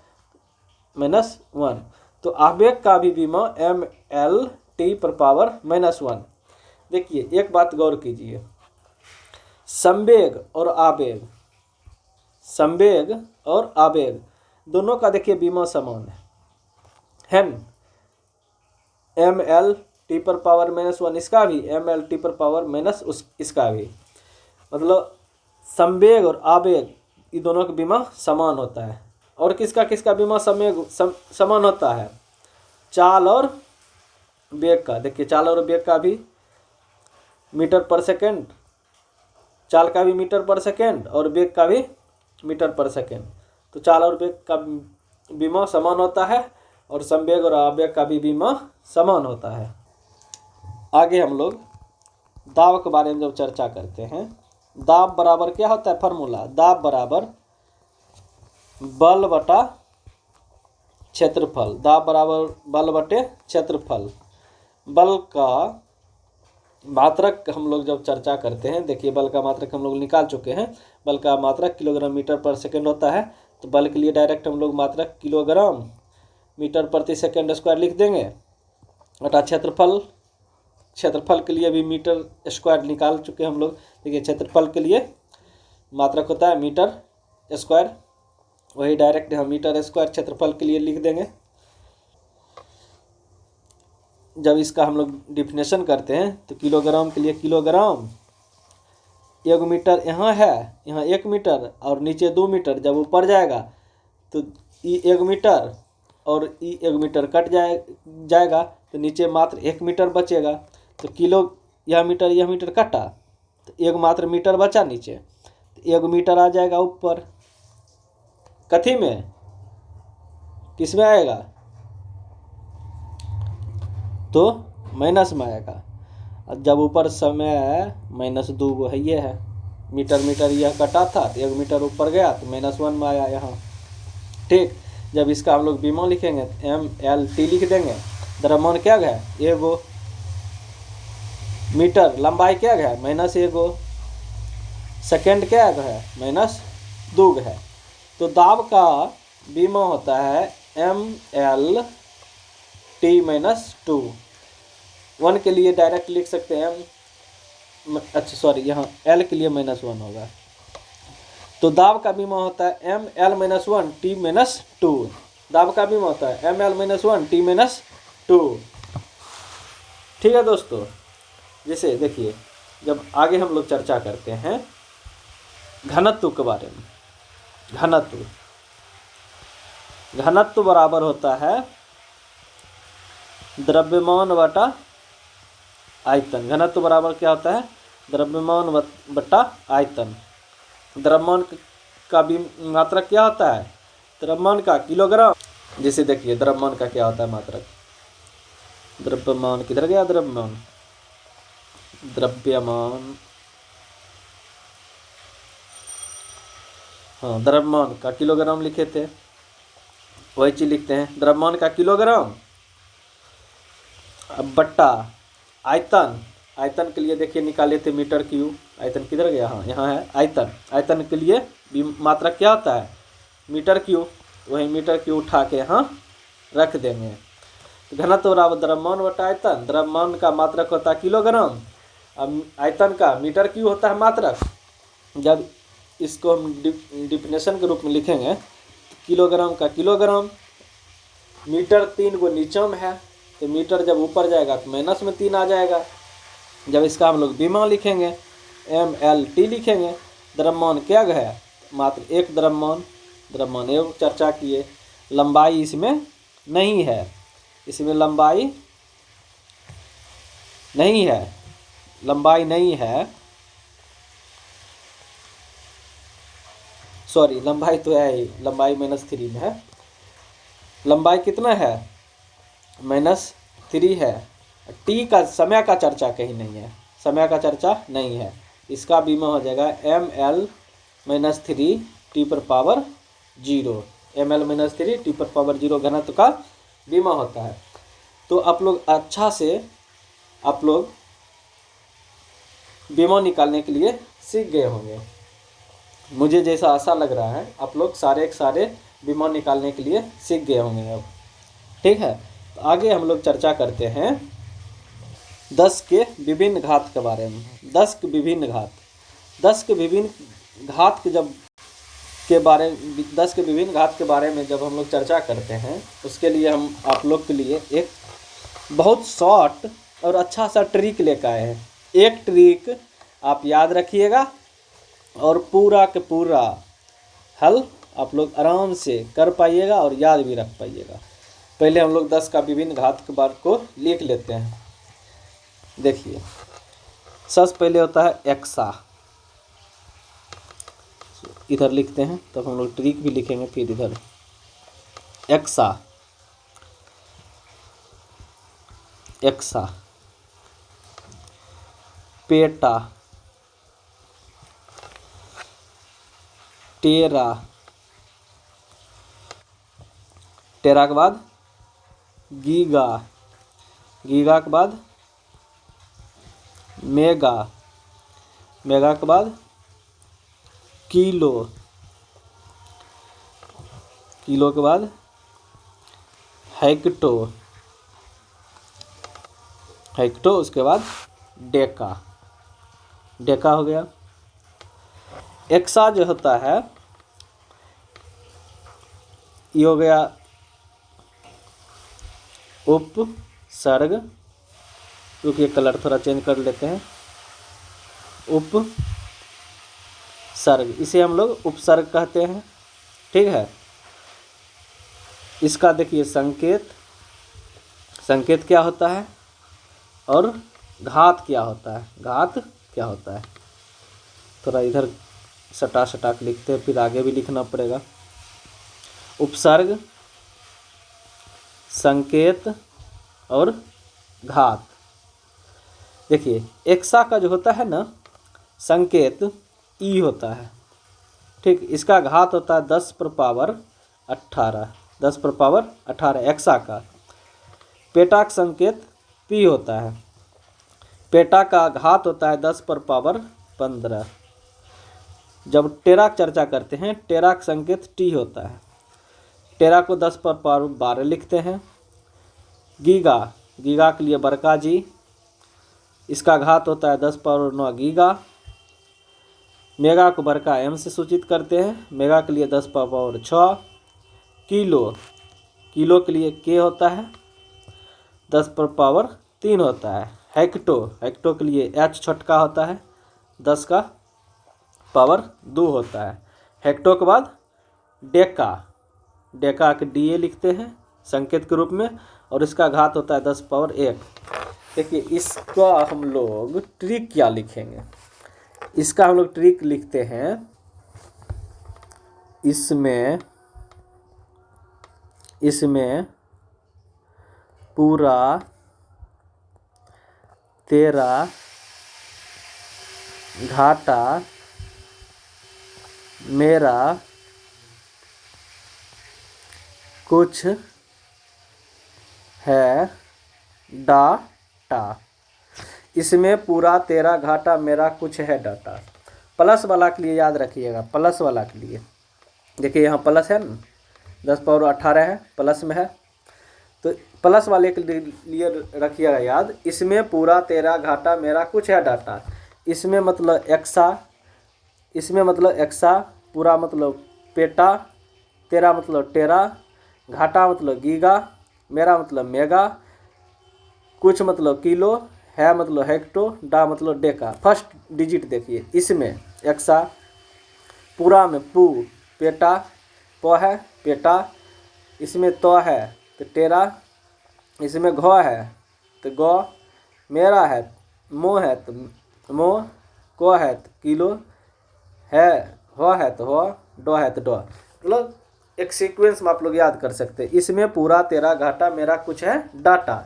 -1। तो आवेग का भी बीमा MLT पर पावर -1। देखिए एक बात गौर कीजिए, संवेग और आवेग दोनों का देखिए बीमा समान है ना? MLT पर पावर -1 इसका भी, MLT पर पावर इसका भी। मतलब संवेग और आवेग ये दोनों का बीमा समान होता है। और किसका बीमा समान होता है? चाल और वेग का। देखिए चाल और वेग का भी मीटर पर सेकेंड, चाल का भी मीटर पर सेकेंड और वेग का भी मीटर पर सेकेंड। तो चाल और वेग का बीमा समान होता है। और समवेग और आवेग का भी विमा समान होता है। आगे हम लोग दाब के बारे में जब चर्चा करते हैं, दाब बराबर क्या होता है फार्मूला, दाब बराबर बल बटा क्षेत्रफल, दाब बराबर बल बटे क्षेत्रफल। बल का मात्रक हम लोग जब चर्चा करते हैं, देखिए बल का मात्रक हम लोग निकाल चुके हैं। बल का मात्रक किलोग्राम मीटर पर सेकंड होता है, तो बल के लिए डायरेक्ट हम लोग मात्रक किलोग्राम मीटर प्रति सेकंड स्क्वायर लिख देंगे। बटा क्षेत्रफल, क्षेत्रफल के लिए भी मीटर स्क्वायर निकाल चुके हैं हम लोग। देखिए क्षेत्रफल के लिए मात्रक होता है मीटर स्क्वायर, वही डायरेक्ट हम मीटर स्क्वायर क्षेत्रफल के लिए लिख देंगे। जब इसका हम लोग डिफिनेशन करते हैं तो किलोग्राम के लिए किलोग्राम, 1 मीटर यहाँ है, यहाँ 1 मीटर और नीचे 2 मीटर, जब ऊपर जाएगा तो ई 1 मीटर और ई 1 मीटर कट जाएगा तो नीचे मात्र 1 मीटर बचेगा। तो किलो यह मीटर कटा तो 1 मात्र मीटर बचा नीचे, तो 1 मीटर आ जाएगा ऊपर। कथी में, किस में आएगा, तो माइनस में आएगा। जब ऊपर समय -2 है, ये है मीटर यह कटा था तो 1 मीटर ऊपर गया तो -1 में आया यहाँ। ठीक, जब इसका हम लोग विमा लिखेंगे तो MLT लिख देंगे। द्रव्यमान क्या है, 1 मीटर, लंबाई क्या है -1, सेकेंड क्या है -2 है। तो दाब का विमा होता है MLT-2। 1 के लिए डायरेक्ट लिख सकते हैं अच्छा सॉरी, यहाँ L के लिए -1 होगा। तो दाब का विमा होता है ML-1T-2। दाब का विमा होता है ML-1T-2। ठीक है दोस्तों, जैसे देखिए जब आगे हम लोग चर्चा करते हैं घनत्व के बारे में। घनत्व बराबर होता है द्रव्यमान बटा आयतन। घनत्व बराबर क्या होता है, द्रव्यमान बटा आयतन। द्रव्यमान का भी मात्रक क्या होता है, द्रव्यमान का किलोग्राम। जैसे देखिए द्रव्यमान का क्या होता है मात्रक, द्रव्यमान किधर गया, द्रव्यमान हाँ, द्रव्यमान का किलोग्राम लिखे थे, वही चीज लिखते हैं द्रव्यमान का किलोग्राम। अब बट्टा आयतन, आयतन के लिए देखिए निकाले थे मीटर क्यूब, आयतन किधर गया, हाँ यहाँ है आयतन। आयतन के लिए मात्रक क्या होता है, मीटर क्यूब, वही मीटर क्यूब उठा के यहाँ रख देंगे। तो घनत्व बराबर द्रव्यमान बटा आयतन। द्रव्यमान का मात्रक होता है किलोग्राम, अब आयतन का मीटर क्यूब होता है मात्रक। जब इसको हम डिफिनेशन के रूप में लिखेंगे तो किलोग्राम का किलोग्राम, मीटर 3 को नीचे में है तो मीटर जब ऊपर जाएगा तो -3 आ जाएगा। जब इसका हम लोग विमा लिखेंगे MLT लिखेंगे। द्रव्यमान क्या है, मात्र एक द्रव्यमान एक चर्चा किए। लंबाई इसमें नहीं है, इसमें लंबाई नहीं है, सॉरी लंबाई तो है ही, लंबाई -3 में है। लंबाई कितना है, -3 है। टी का समय का चर्चा कहीं नहीं है, समय का चर्चा नहीं है। इसका बीमा हो जाएगा ML-3T⁻0, ML-3T⁻0 घनत्व का बीमा होता है। तो आप लोग अच्छा से आप लोग बीमा निकालने के लिए सीख गए होंगे, मुझे जैसा आशा लग रहा है आप लोग सारे के सारे बीमा निकालने के लिए सीख गए होंगे अब। ठीक है, तो आगे हम लोग चर्चा करते हैं 10 के विभिन्न घात के बारे में। 10 के विभिन्न घात के बारे में जब हम लोग चर्चा करते हैं, उसके लिए हम आप लोग के लिए एक बहुत शॉर्ट और अच्छा सा ट्रिक लेकर आए हैं। एक ट्रिक आप याद रखिएगा और पूरा के पूरा हल आप लोग आराम से कर पाइएगा और याद भी रख पाइएगा। पहले हम लोग 10 का विभिन्न घात के बारे को लिख लेते हैं। देखिए सबसे पहले होता है एक्सा, इधर लिखते हैं तब हम लोग ट्रिक भी लिखेंगे, फिर इधर एक्सा एक्सा, पेटा, टेरा, टेरा के बाद गीगा, गीगा के बाद मेगा, मेगा के बाद किलो, किलो के बाद हेक्टो, हेक्टो, उसके बाद डेका, डेका हो गया। एक्सा जो होता है ये हो गया उपसर्ग, क्योंकि कलर थोड़ा चेंज कर लेते हैं, उपसर्ग, इसे हम लोग उपसर्ग कहते हैं। ठीक है, इसका देखिए संकेत, संकेत क्या होता है और घात क्या होता है, घात क्या होता है। थोड़ा इधर सटा सटा के लिखते हैं, फिर आगे भी लिखना पड़ेगा। उपसर्ग, संकेत और घात। देखिए एक्सा का जो होता है ना संकेत ई होता है, ठीक, इसका घात होता है 10 पर पावर 18, 10 पर पावर 18 एक्सा का। पेटा का संकेत पी होता है, पेटा का घात होता है 10 पर पावर 15। जब टेरा की चर्चा करते हैं, टेरा का संकेत टी होता है, टेरा को 10 पर पावर 12 लिखते हैं। गीगा, गीगा के लिए बड़का जी, इसका घात होता है 10 पावर 9 गीगा। मेगा को बड़का एम से सूचित करते हैं, मेगा के लिए 10 पावर 6। किलो, किलो के लिए के होता है 10 पर पावर 3 होता है। हेक्टो, हेक्टो के लिए एच छोटका होता है 10 का पावर 2 होता है। हेक्टो के बाद डेका, डेका के डी लिखते हैं संकेत के रूप में, और इसका घात होता है 10 पावर 1। देखिए इसका हम लोग ट्रिक क्या लिखेंगे, इसका हम लोग ट्रिक लिखते हैं, इसमें पूरा तेरा घाटा मेरा कुछ है डाटा, इसमें पूरा तेरा घाटा मेरा कुछ है डाटा। प्लस वाला के लिए याद रखिएगा, प्लस वाला के लिए देखिए यहाँ प्लस है ना, 10 पावर 18 है, प्लस में है, तो प्लस वाले के लिए रखिएगा याद, इसमें पूरा तेरा घाटा मेरा कुछ है डाटा। इसमें मतलब एक्सा, इसमें मतलब एक्सा, पूरा मतलब पेटा, तेरा मतलब टेरा, घाटा मतलब गीगा, मेरा मतलब मेगा, कुछ मतलब किलो, है मतलब हेक्टो, डा मतलब डेका। फर्स्ट डिजिट देखिए, इसमें एक्सा, पूरा में पू, पेटा, प है पेटा, इसमें तो है तो टेरा, इसमें घ है तो गौ, मेरा है मो है तो मो, को है तो किलो, है हो है तो हो, डो है तो डो। मतलब एक सीक्वेंस में आप लोग याद कर सकते हैं। इसमें पूरा तेरा घाटा मेरा कुछ है डाटा,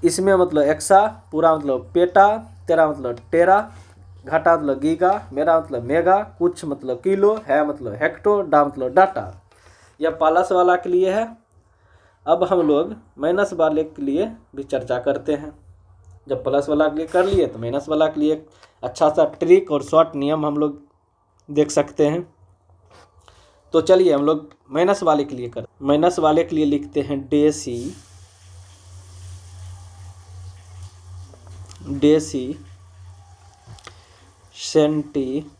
इसमें मतलब एक्सा, पूरा मतलब पेटा, तेरा मतलब टेरा, घाटा मतलब गीगा, मेरा मतलब मेगा, कुछ मतलब किलो, है मतलब हेक्टो, डा मतलब डाटा। यह प्लस वाला के लिए है। अब हम लोग माइनस वाले के लिए भी चर्चा करते हैं। जब प्लस वाला के लिए कर लिए तो माइनस वाला के लिए अच्छा सा ट्रिक और शॉर्ट नियम हम लोग देख सकते हैं। तो चलिए हम लोग माइनस वाले के लिए करते हैं। माइनस वाले के लिए लिखते हैं deci, deci, centi,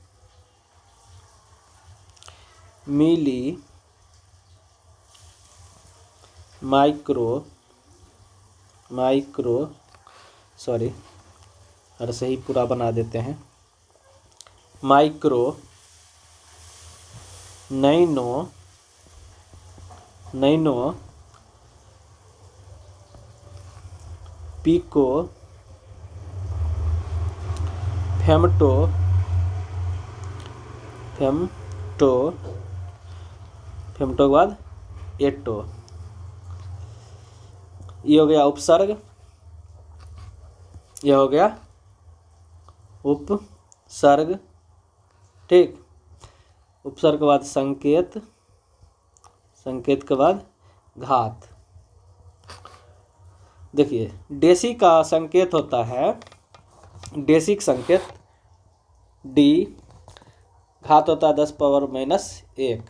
milli, micro, sorry और सही पूरा बना देते हैं, micro, nano, pico, femto, femto के बाद एटो। ये हो गया उपसर्ग, यह हो गया उपसर्ग। ठीक, उपसर्ग के बाद संकेत, संकेत के बाद घात। देखिए डेसी का संकेत होता है, डेसिक संकेत डी, घात होता है 10⁻⁻1।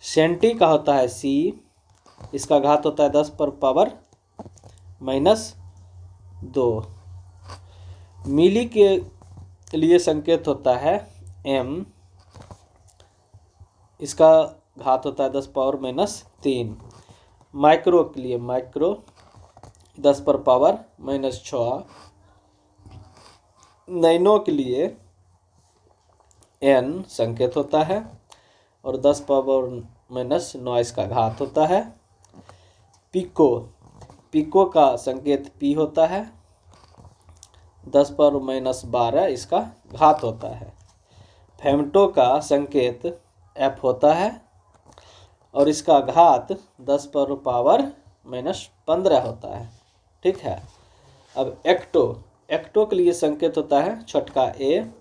सेंटी का होता है सी, इसका घात होता है 10⁻⁻²। मिली के लिए संकेत होता है एम, इसका घात होता है 10⁻⁻3। माइक्रो के लिए माइक्रो 10⁻⁻6। नैनो के लिए एन संकेत होता है और 10⁻⁻9 इसका घात होता है। पिको, पिको का संकेत पी होता है, 10⁻⁻12 इसका घात होता है। फेमटो का संकेत एफ होता है और इसका घात 10⁻⁻15 होता है। ठीक है। अब एक्टो, एक्टो के लिए संकेत होता है छोटका ए,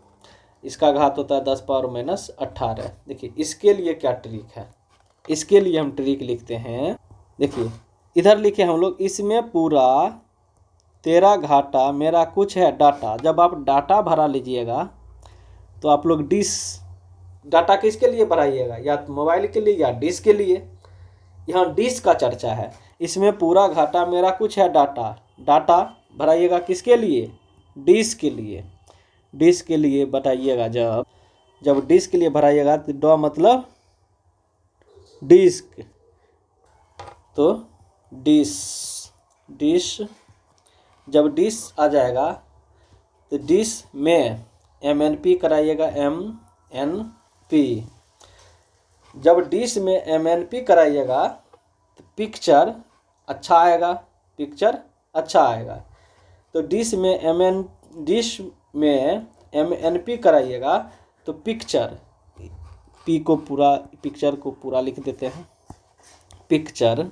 इसका घात होता है 10⁻⁻18। देखिए इसके लिए क्या ट्रिक है, इसके लिए हम ट्रिक लिखते हैं। देखिए इधर लिखे हम लोग, इसमें पूरा तेरा घाटा मेरा कुछ है डाटा। जब आप डाटा भरा लीजिएगा तो आप लोग डिश, डाटा किसके लिए भराइएगा, या तो मोबाइल के लिए या डिश के लिए। यहाँ डिश का चर्चा है, इसमें पूरा घाटा मेरा कुछ है डाटा, डाटा भराइएगा किसके लिए, डिश के लिए। डिश के लिए बताइएगा, जब डिश के लिए भराइएगा तो ड मतलब डिस्क, तो डिश, डिश। जब डिश आ जाएगा तो डिश में MNP कराइएगा, MNP। जब डिश में MNP कराइएगा तो पिक्चर अच्छा आएगा, पिक्चर अच्छा आएगा। तो डिश में डिश में MNP कराइएगा तो पिक्चर, पी को पूरा, पिक्चर को पूरा लिख देते हैं। पिक्चर,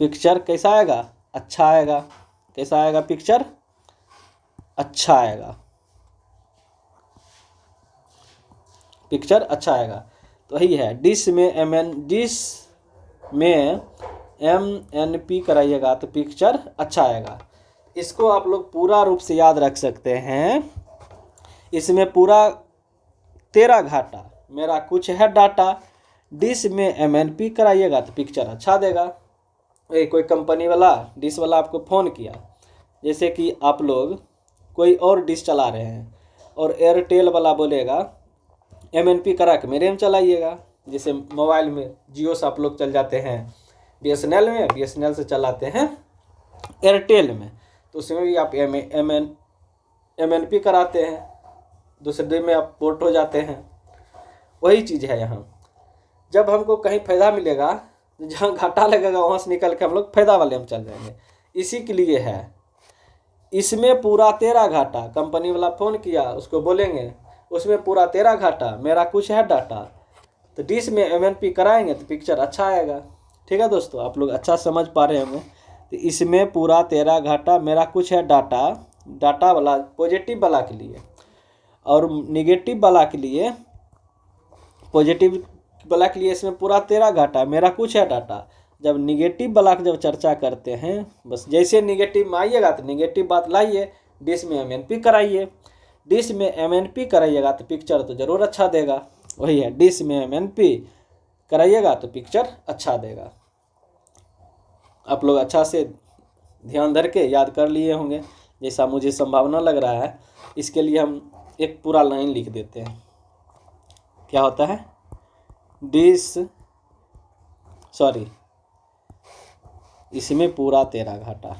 पिक्चर कैसा आएगा, अच्छा आएगा। कैसा आएगा, पिक्चर अच्छा आएगा, पिक्चर अच्छा आएगा। तो वही है, डिश में MNP कराइएगा तो पिक्चर अच्छा आएगा। इसको आप लोग पूरा रूप से याद रख सकते हैं। इसमें पूरा तेरा घाटा मेरा कुछ है डाटा, डिश में MNP कराइएगा तो पिक्चर अच्छा देगा। कोई कंपनी वाला, डिश वाला आपको फ़ोन किया, जैसे कि आप लोग कोई और डिश चला रहे हैं और एयरटेल वाला बोलेगा MNP करा के मेरे में चलाइएगा। जैसे मोबाइल में जियो से आप लोग चल जाते हैं BSNL में, BSNL से चलाते हैं एयरटेल में, तो उसमें भी आप MNP कराते हैं, दूसरे में आप पोर्ट हो जाते हैं। वही चीज़ है यहाँ। जब हमको कहीं फ़ायदा मिलेगा, जहाँ घाटा लगेगा वहाँ से निकल के हम लोग फायदा वाले हम चल जाएंगे। इसी के लिए है, इसमें पूरा तेरा घाटा। कंपनी वाला फ़ोन किया, उसको बोलेंगे उसमें पूरा तेरा घाटा मेरा कुछ है डाटा, तो डिश में MNP कराएंगे तो पिक्चर अच्छा आएगा। ठीक है दोस्तों, आप लोग अच्छा समझ पा रहे होंगे। तो इसमें पूरा तेरा घाटा मेरा कुछ है डाटा, डाटा वाला पॉजिटिव वाला के लिए, और निगेटिव वाला के लिए, पॉजिटिव वाला के लिए इसमें पूरा तेरा घाटा मेरा कुछ है डाटा। जब निगेटिव वाला की जब चर्चा करते हैं, बस जैसे निगेटिव में आइएगा तो निगेटिव बात लाइए, डिश में MNP कराइए। डिश में MNP कराइएगा तो पिक्चर तो ज़रूर अच्छा देगा। वही है, डिश में MNP कराइएगा तो पिक्चर अच्छा देगा। आप लोग अच्छा से ध्यान धर के याद कर लिए होंगे, जैसा मुझे संभावना लग रहा है। इसके लिए हम एक पूरा लाइन लिख देते हैं। क्या होता है, डिश, सॉरी, इसमें पूरा तेरा घाटा,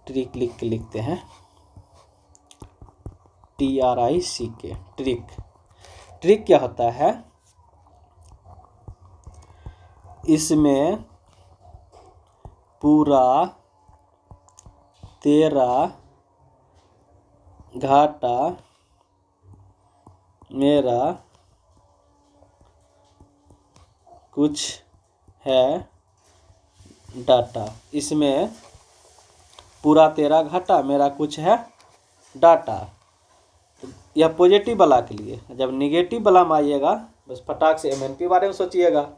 ट्रिक लिख के लिखते हैं, TRICK, ट्रिक। ट्रिक क्या होता है, इसमें पूरा तेरा घाटा मेरा कुछ है डाटा। इसमें पूरा तेरा घाटा, मेरा कुछ है डाटा। तो यह पॉजिटिव वाला के लिए। जब निगेटिव वाला में आइएगा बस फटाक से एमएनपी बारे में सोचिएगा।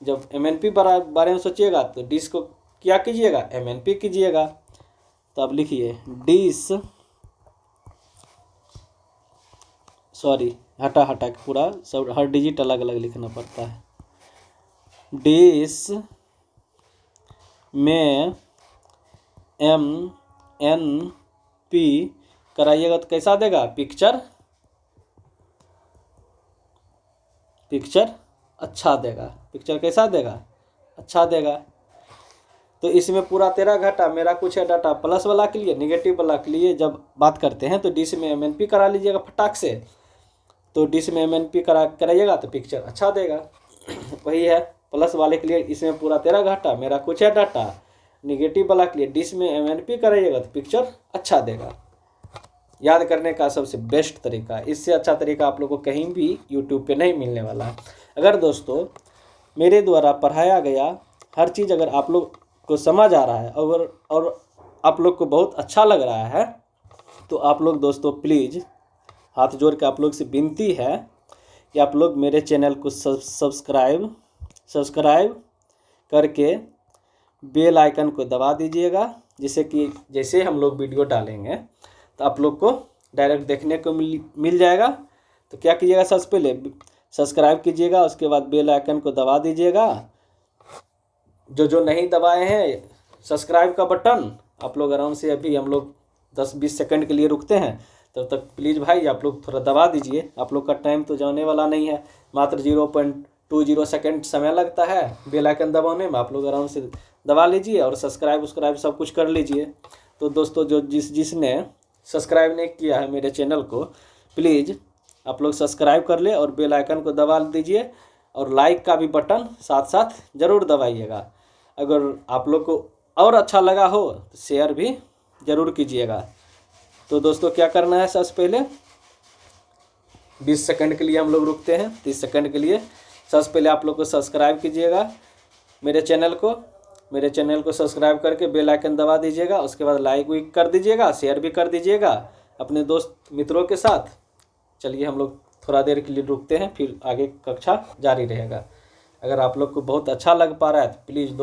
जब एमएनपी बारे में सोचिएगा तो डिस को क्या कीजिएगा, एमएनपी कीजिएगा। तो अब लिखिए डिस, सॉरी हटा के पूरा सब हर डिजिट अलग अलग लिखना पड़ता है। डिस में एमएनपी कराइएगा तो कैसा देगा, पिक्चर अच्छा देगा। पिक्चर कैसा देगा, अच्छा देगा। तो इसमें पूरा तेरा घाटा, मेरा कुछ है डाटा। प्लस वाला के लिए, निगेटिव वाला के लिए जब बात करते हैं तो डिस में एमएनपी करा लीजिएगा फटाक से। तो डिस में एमएनपी कराइएगा तो पिक्चर अच्छा देगा। वही है प्लस वाले के लिए, इसमें पूरा तेरा घाटा, मेरा कुछ है डाटा। निगेटिव वाला के लिए डिस में एमएनपी कराइएगा तो पिक्चर अच्छा देगा। याद करने का सबसे बेस्ट तरीका, इससे अच्छा तरीका आप लोग को कहीं भी यूट्यूब पे नहीं मिलने वाला है। अगर दोस्तों मेरे द्वारा पढ़ाया गया हर चीज़ अगर आप लोग को समझ आ रहा है और आप लोग को बहुत अच्छा लग रहा है तो आप लोग दोस्तों प्लीज़ हाथ जोड़ के आप लोग से विनती है कि आप लोग मेरे चैनल को सब्सक्राइब करके बेल आइकन को दबा दीजिएगा, जिससे कि जैसे हम लोग वीडियो डालेंगे तो आप लोग को डायरेक्ट देखने को मिल जाएगा। तो क्या कीजिएगा, सबसे पहले सब्सक्राइब कीजिएगा, उसके बाद बेल आइकन को दबा दीजिएगा। जो नहीं दबाए हैं सब्सक्राइब का बटन, आप लोग आराम से, अभी हम लोग 10-20 सेकंड के लिए रुकते हैं, तब तक प्लीज़ भाई आप लोग थोड़ा दबा दीजिए। आप लोग का टाइम तो जाने वाला नहीं है, मात्र 0.20 सेकंड समय लगता है बेल आइकन दबाने में। आप लोग आराम से दबा लीजिए और सब्सक्राइब सब कुछ कर लीजिए। तो दोस्तों जो जिसने सब्सक्राइब नहीं किया है मेरे चैनल को, प्लीज़ आप लोग सब्सक्राइब कर ले और बेल आइकन को दबा दीजिए और लाइक का भी बटन साथ साथ ज़रूर दबाइएगा। अगर आप लोग को और अच्छा लगा हो तो शेयर भी ज़रूर कीजिएगा। तो दोस्तों क्या करना है, सबसे पहले 20 सेकंड के लिए हम लोग रुकते हैं, 30 सेकंड के लिए। सबसे पहले आप लोग को सब्सक्राइब कीजिएगा मेरे चैनल को सब्सक्राइब करके बेल आइकन दबा दीजिएगा। उसके बाद लाइक भी कर दीजिएगा, शेयर भी कर दीजिएगा अपने दोस्त मित्रों के साथ। चलिए हम लोग थोड़ा देर के लिए रुकते हैं, फिर आगे कक्षा जारी रहेगा। अगर आप लोग को बहुत अच्छा लग पा रहा है तो प्लीज़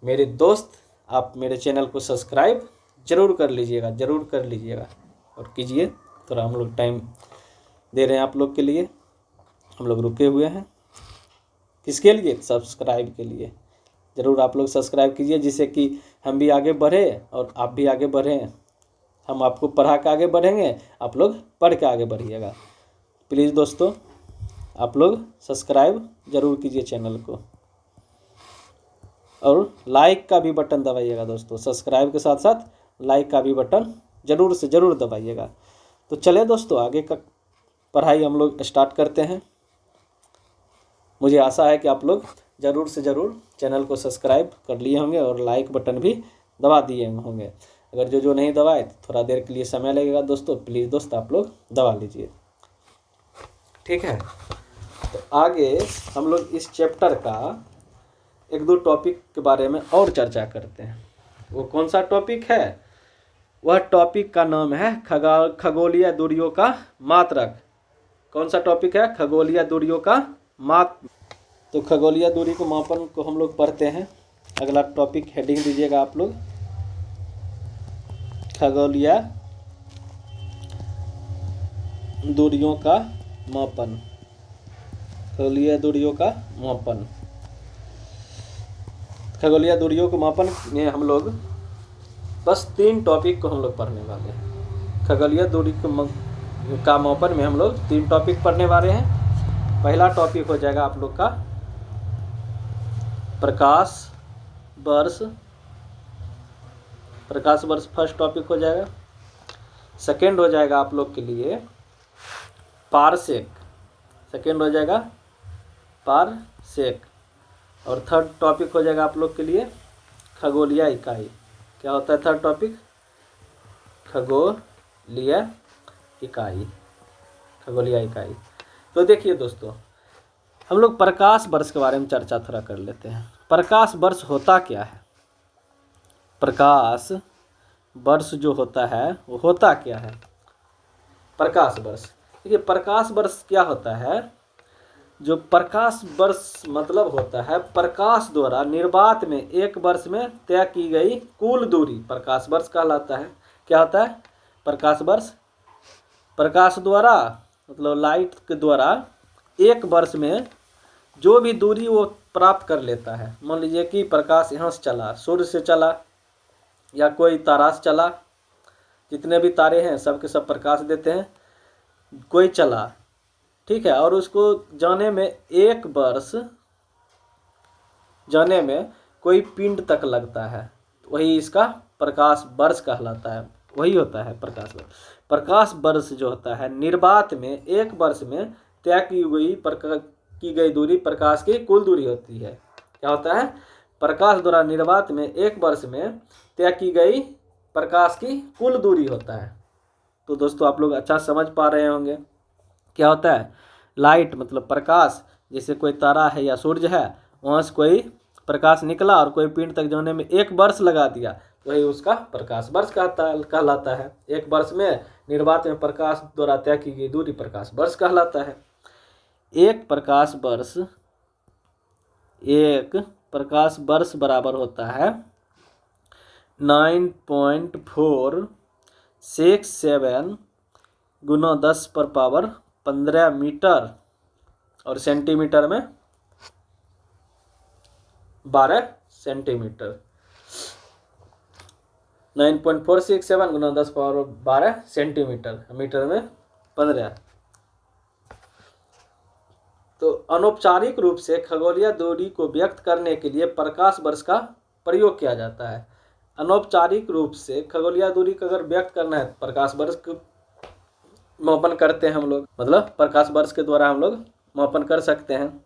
मेरे दोस्त आप मेरे चैनल को सब्सक्राइब ज़रूर कर लीजिएगा और कीजिए। थोड़ा हम लोग टाइम दे रहे हैं आप लोग के लिए, हम लोग रुके हुए हैं। किसके लिए, सब्सक्राइब के लिए। ज़रूर आप लोग सब्सक्राइब कीजिए, जिससे कि हम भी आगे बढ़ें और आप भी आगे बढ़ें। हम आपको पढ़ा के आगे बढ़ेंगे, आप लोग पढ़ के आगे बढ़िएगा। प्लीज़ दोस्तों आप लोग सब्सक्राइब ज़रूर कीजिए चैनल को और लाइक का भी बटन दबाइएगा दोस्तों। सब्सक्राइब के साथ साथ लाइक का भी बटन ज़रूर से ज़रूर दबाइएगा। तो चले दोस्तों आगे का पढ़ाई हम लोग स्टार्ट करते हैं। मुझे आशा है कि आप लोग ज़रूर से ज़रूर चैनल को सब्सक्राइब कर लिए होंगे और लाइक बटन भी दबा दिए होंगे। अगर जो नहीं दबाए तो थोड़ा देर के लिए समय लगेगा दोस्तों, प्लीज़ दोस्त आप लोग दबा लीजिए, ठीक है। तो आगे हम लोग इस चैप्टर का 1-2 टॉपिक के बारे में और चर्चा करते हैं। वो कौन सा टॉपिक है, वह टॉपिक का नाम है खगोलीय दूरियों का मात्रक। कौन सा टॉपिक है, खगोलीय दूरियों का मात्रक। तो खगोलीय दूरी को मापन को हम लोग पढ़ते हैं। अगला टॉपिक हेडिंग दीजिएगा आप लोग, खगोलीय दूरियों का मापन। खगोलीय दूरियों का मापन, खगोलीय दूरियों को मापन में हम लोग बस 3 टॉपिक को हम लोग पढ़ने वाले हैं। खगोलीय दूरी का मापन में हम लोग 3 टॉपिक पढ़ने वाले हैं। पहला टॉपिक हो जाएगा आप लोग का प्रकाश वर्ष फर्स्ट टॉपिक हो जाएगा। सेकेंड हो जाएगा आप लोग के लिए पारसेक, और थर्ड टॉपिक हो जाएगा आप लोग के लिए खगोलीय इकाई। क्या होता है थर्ड टॉपिक, खगोलीय इकाई। तो देखिए दोस्तों हम लोग प्रकाश वर्ष के बारे में चर्चा थोड़ा कर लेते हैं। प्रकाश वर्ष होता क्या है, प्रकाश वर्ष जो होता है वो होता क्या है? प्रकाश वर्ष। देखिए प्रकाश वर्ष क्या होता है? जो प्रकाश वर्ष मतलब होता है प्रकाश द्वारा निर्वात में एक वर्ष में तय की गई कुल दूरी प्रकाश वर्ष कहलाता है। क्या होता है? प्रकाश वर्ष। प्रकाश द्वारा मतलब लाइट के द्वारा एक वर्ष में जो भी दूरी वो प्राप्त कर लेता है। मान लीजिए कि प्रकाश यहाँ से चला, सूर्य से चला या कोई तारा से चला, जितने भी तारे हैं सब के सब प्रकाश देते हैं, कोई चला, ठीक है, और उसको जाने में एक वर्ष जाने में कोई पिंड तक लगता है, वही इसका प्रकाश वर्ष कहलाता है। वही होता है प्रकाश वर्ष। प्रकाश वर्ष जो होता है निर्वात में एक वर्ष में तय की गई दूरी प्रकाश की कुल दूरी होती है। क्या होता है? प्रकाश द्वारा निर्वात में एक वर्ष में तय की गई प्रकाश की कुल दूरी होता है। तो दोस्तों आप लोग अच्छा समझ पा रहे होंगे। क्या होता है? लाइट मतलब प्रकाश, जैसे कोई तारा है या सूर्य है, वहाँ से कोई प्रकाश निकला और कोई पिंड तक जाने में एक वर्ष लगा दिया, तो वही उसका प्रकाश वर्ष कहलाता है। एक वर्ष में निर्वात में प्रकाश द्वारा तय की गई दूरी प्रकाश वर्ष कहलाता है। एक प्रकाश वर्ष बराबर होता है 9.467 गुना 10⁻15 मीटर और सेंटीमीटर में 12 सेंटीमीटर। 9.467 गुना 10⁻12 सेंटीमीटर, मीटर में 15। तो अनौपचारिक रूप से खगोलीय दूरी को व्यक्त करने के लिए प्रकाश वर्ष का प्रयोग किया जाता है। अनौपचारिक रूप से खगोलीय दूरी को अगर व्यक्त करना है प्रकाश वर्ष को मापन करते हैं हम लोग, मतलब प्रकाश वर्ष के द्वारा हम लोग मापन कर सकते हैं।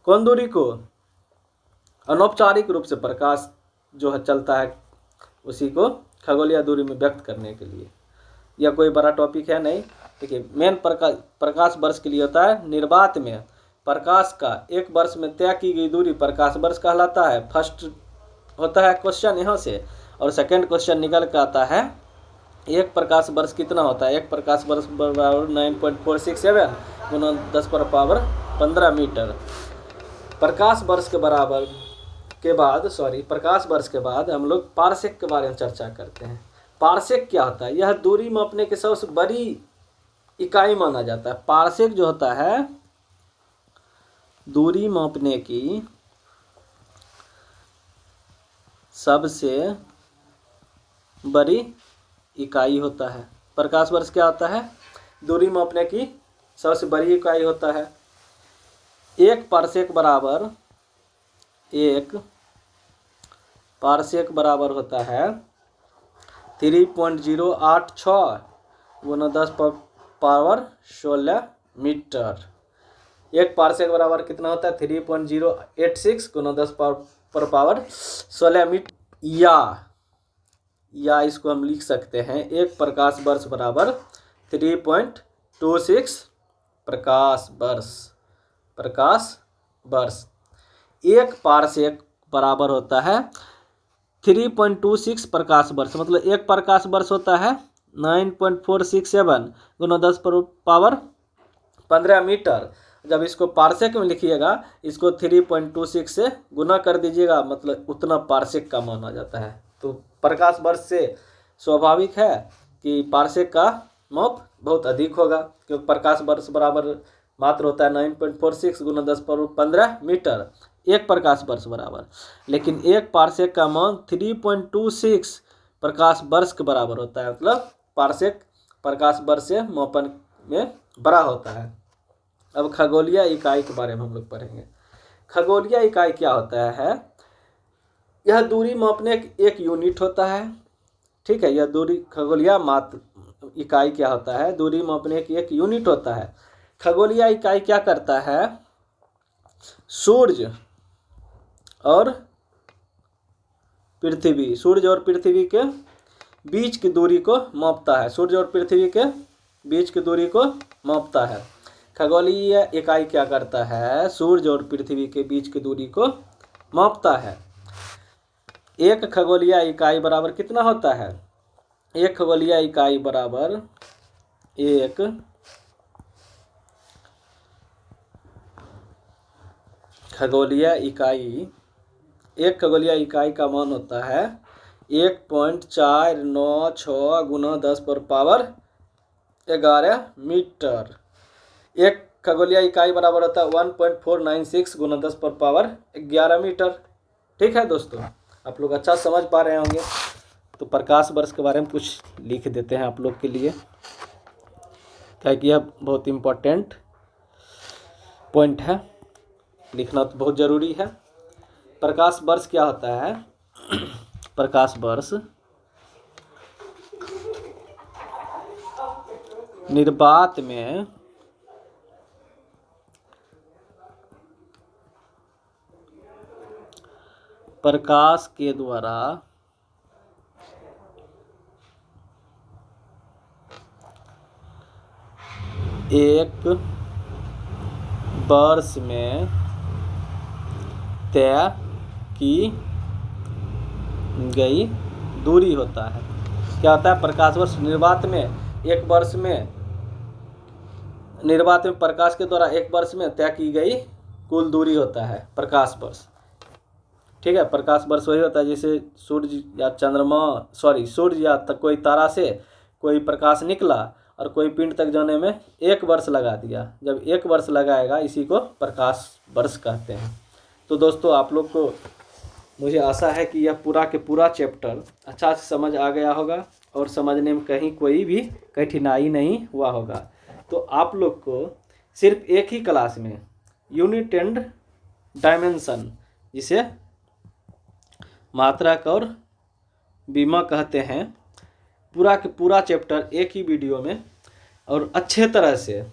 कौन दूरी को? अनौपचारिक रूप से प्रकाश जो है चलता है उसी को खगोलीय दूरी में व्यक्त करने के लिए। यह कोई बड़ा टॉपिक है नहीं। देखिए मेन प्रकाश वर्ष के लिए होता है निर्वात में प्रकाश का एक वर्ष में तय की गई दूरी प्रकाश वर्ष कहलाता है। फर्स्ट होता है क्वेश्चन यहाँ से, और सेकंड क्वेश्चन निकल के आता है एक प्रकाश वर्ष कितना होता है? एक प्रकाश वर्ष बराबर 9.467 गुना 10⁻15 मीटर। प्रकाश वर्ष के बाद हम लोग पारसेक के बारे में चर्चा करते हैं। पारसेक क्या होता है? यह दूरी मापने की सबसे बड़ी इकाई माना जाता है। पारसेक जो होता है दूरी मापने की सबसे बड़ी इकाई होता है। प्रकाश वर्ष क्या होता है? दूरी मापने की सबसे बड़ी इकाई होता है। एक पारसेक बराबर होता है 3.086 गुना 10⁻16 मीटर। एक पारसेक बराबर कितना होता है? 3.086 गुना 10⁻16 मीटर। या इसको हम लिख सकते हैं एक प्रकाश वर्ष बराबर 3.26 प्रकाश वर्ष। एक पारसेक बराबर होता है 3.26 प्रकाश वर्ष, मतलब एक प्रकाश वर्ष होता है 9.467 गुना 10⁻15 मीटर। जब इसको पारसेक में लिखिएगा, इसको 3.26 से गुना कर दीजिएगा, मतलब उतना पारसेक का माना जाता है। तो प्रकाश वर्ष से स्वाभाविक है कि पारसेक का माप बहुत अधिक होगा, क्योंकि प्रकाश वर्ष बराबर मात्र होता है 9.46 गुना 10⁻15 मीटर, एक प्रकाश वर्ष बराबर। लेकिन एक पारसेक का मान 3.26 प्रकाश वर्ष के बराबर होता है, मतलब पारसेक प्रकाश वर्ष से मापन में बड़ा होता है। अब खगोलीय इकाई के बारे में हम लोग पढ़ेंगे। खगोलीय इकाई क्या होता है? यह दूरी मापने एक यूनिट होता है, ठीक है। यह दूरी खगोलीय इकाई क्या होता है? दूरी मापने की एक यूनिट होता है। खगोलीय इकाई क्या करता है? सूर्य और पृथ्वी के बीच की दूरी को मापता है। सूर्य और पृथ्वी के बीच की दूरी को मापता है। खगोलीय इकाई क्या करता है? सूर्य और पृथ्वी के बीच की दूरी को मापता है। एक खगोलीय इकाई बराबर कितना होता है? एक खगोलीय इकाई बराबर एक खगोलीय इकाई का मान होता है 1.496 गुना 10 पर पावर 11 मीटर। एक खगोलीय इकाई बराबर होता है 1.496 गुना 10 पर पावर 11 मीटर। ठीक है दोस्तों, आप लोग अच्छा समझ पा रहे होंगे। तो प्रकाश वर्ष के बारे में कुछ लिख देते हैं आप लोग के लिए, क्या कि यह बहुत इम्पोर्टेंट पॉइंट है, लिखना तो बहुत ज़रूरी है। प्रकाश वर्ष क्या होता है? प्रकाश वर्ष निर्वात में प्रकाश के द्वारा एक वर्ष में तय की गई दूरी होता है। क्या होता है? प्रकाश वर्ष निर्वात में एक वर्ष में प्रकाश के द्वारा एक वर्ष में तय की गई कुल दूरी होता है प्रकाश वर्ष। ठीक है, प्रकाश वर्ष वही होता है जैसे सूर्य या कोई तारा से कोई प्रकाश निकला और कोई पिंड तक जाने में 1 वर्ष लगा दिया। जब 1 वर्ष लगाएगा, इसी को प्रकाश वर्ष कहते हैं। तो दोस्तों, आप लोग को मुझे आशा है कि यह पूरा के पूरा चैप्टर अच्छा से समझ आ गया होगा और समझने में कहीं कोई भी कठिनाई नहीं हुआ होगा। तो आप लोग को सिर्फ एक ही क्लास में यूनिट एंड डायमेंशन, जिसे मात्रक और बीमा कहते हैं, पूरा के पूरा चैप्टर एक ही वीडियो में और अच्छे तरह से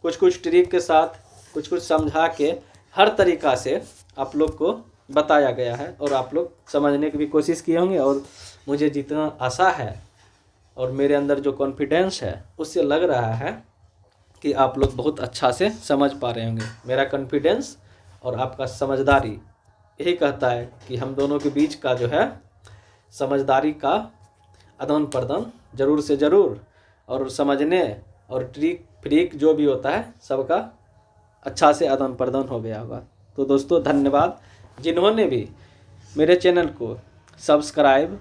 कुछ ट्रिक के साथ कुछ समझा के हर तरीक़ा से आप लोग को बताया गया है और आप लोग समझने की भी कोशिश किए होंगे। और मुझे जितना आशा है और मेरे अंदर जो कॉन्फिडेंस है, उससे लग रहा है कि आप लोग बहुत अच्छा से समझ पा रहे होंगे। मेरा कॉन्फिडेंस और आपका समझदारी यही कहता है कि हम दोनों के बीच का जो है समझदारी का आदान प्रदान ज़रूर से ज़रूर, और समझने और ट्रिक जो भी होता है सबका अच्छा से आदान प्रदान हो गया होगा। तो दोस्तों, धन्यवाद। जिन्होंने भी मेरे चैनल को सब्सक्राइब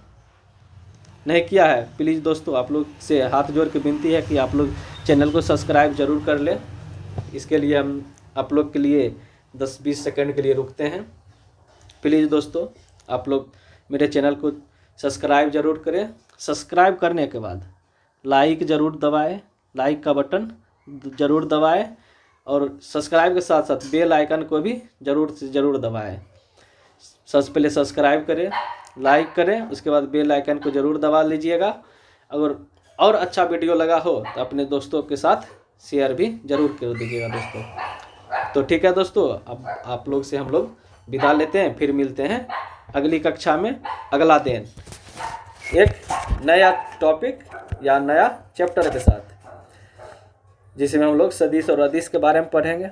नहीं किया है, प्लीज़ दोस्तों आप लोग से हाथ जोड़ के विनती है कि आप लोग चैनल को सब्सक्राइब ज़रूर कर लें। इसके लिए हम आप लोग के लिए 10-20 सेकंड के लिए रुकते हैं। प्लीज़ दोस्तों, आप लोग मेरे चैनल को सब्सक्राइब ज़रूर करें। सब्सक्राइब करने के बाद लाइक ज़रूर दबाएं, लाइक का बटन ज़रूर दबाएं और सब्सक्राइब के साथ साथ बेल आइकन को भी ज़रूर से ज़रूर दबाएं। सबसे पहले सब्सक्राइब करें, लाइक करें, उसके बाद बेल आइकन को ज़रूर दबा लीजिएगा। अगर और अच्छा वीडियो लगा हो तो अपने दोस्तों के साथ शेयर भी ज़रूर कर दीजिएगा दोस्तों। तो ठीक है दोस्तों, अब आप लोग से हम लोग विदा लेते हैं, फिर मिलते हैं अगली कक्षा में अगला दिन एक नया टॉपिक या नया चैप्टर के साथ, जिसमें हम लोग सदिश और अदिश के बारे में पढ़ेंगे।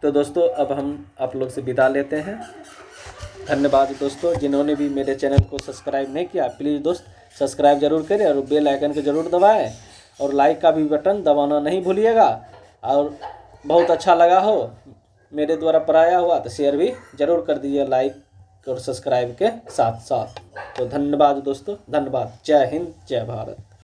तो दोस्तों, अब हम आप लोग से विदा लेते हैं। धन्यवाद दोस्तों। जिन्होंने भी मेरे चैनल को सब्सक्राइब नहीं किया, प्लीज़ दोस्त सब्सक्राइब ज़रूर करें और बेल आइकन को ज़रूर दबाएं और लाइक का भी बटन दबाना नहीं भूलिएगा। और बहुत अच्छा लगा हो मेरे द्वारा पढ़ाया हुआ तो शेयर भी ज़रूर कर दीजिए लाइक और सब्सक्राइब के साथ साथ। तो धन्यवाद दोस्तों, धन्यवाद। जय हिंद, जय भारत।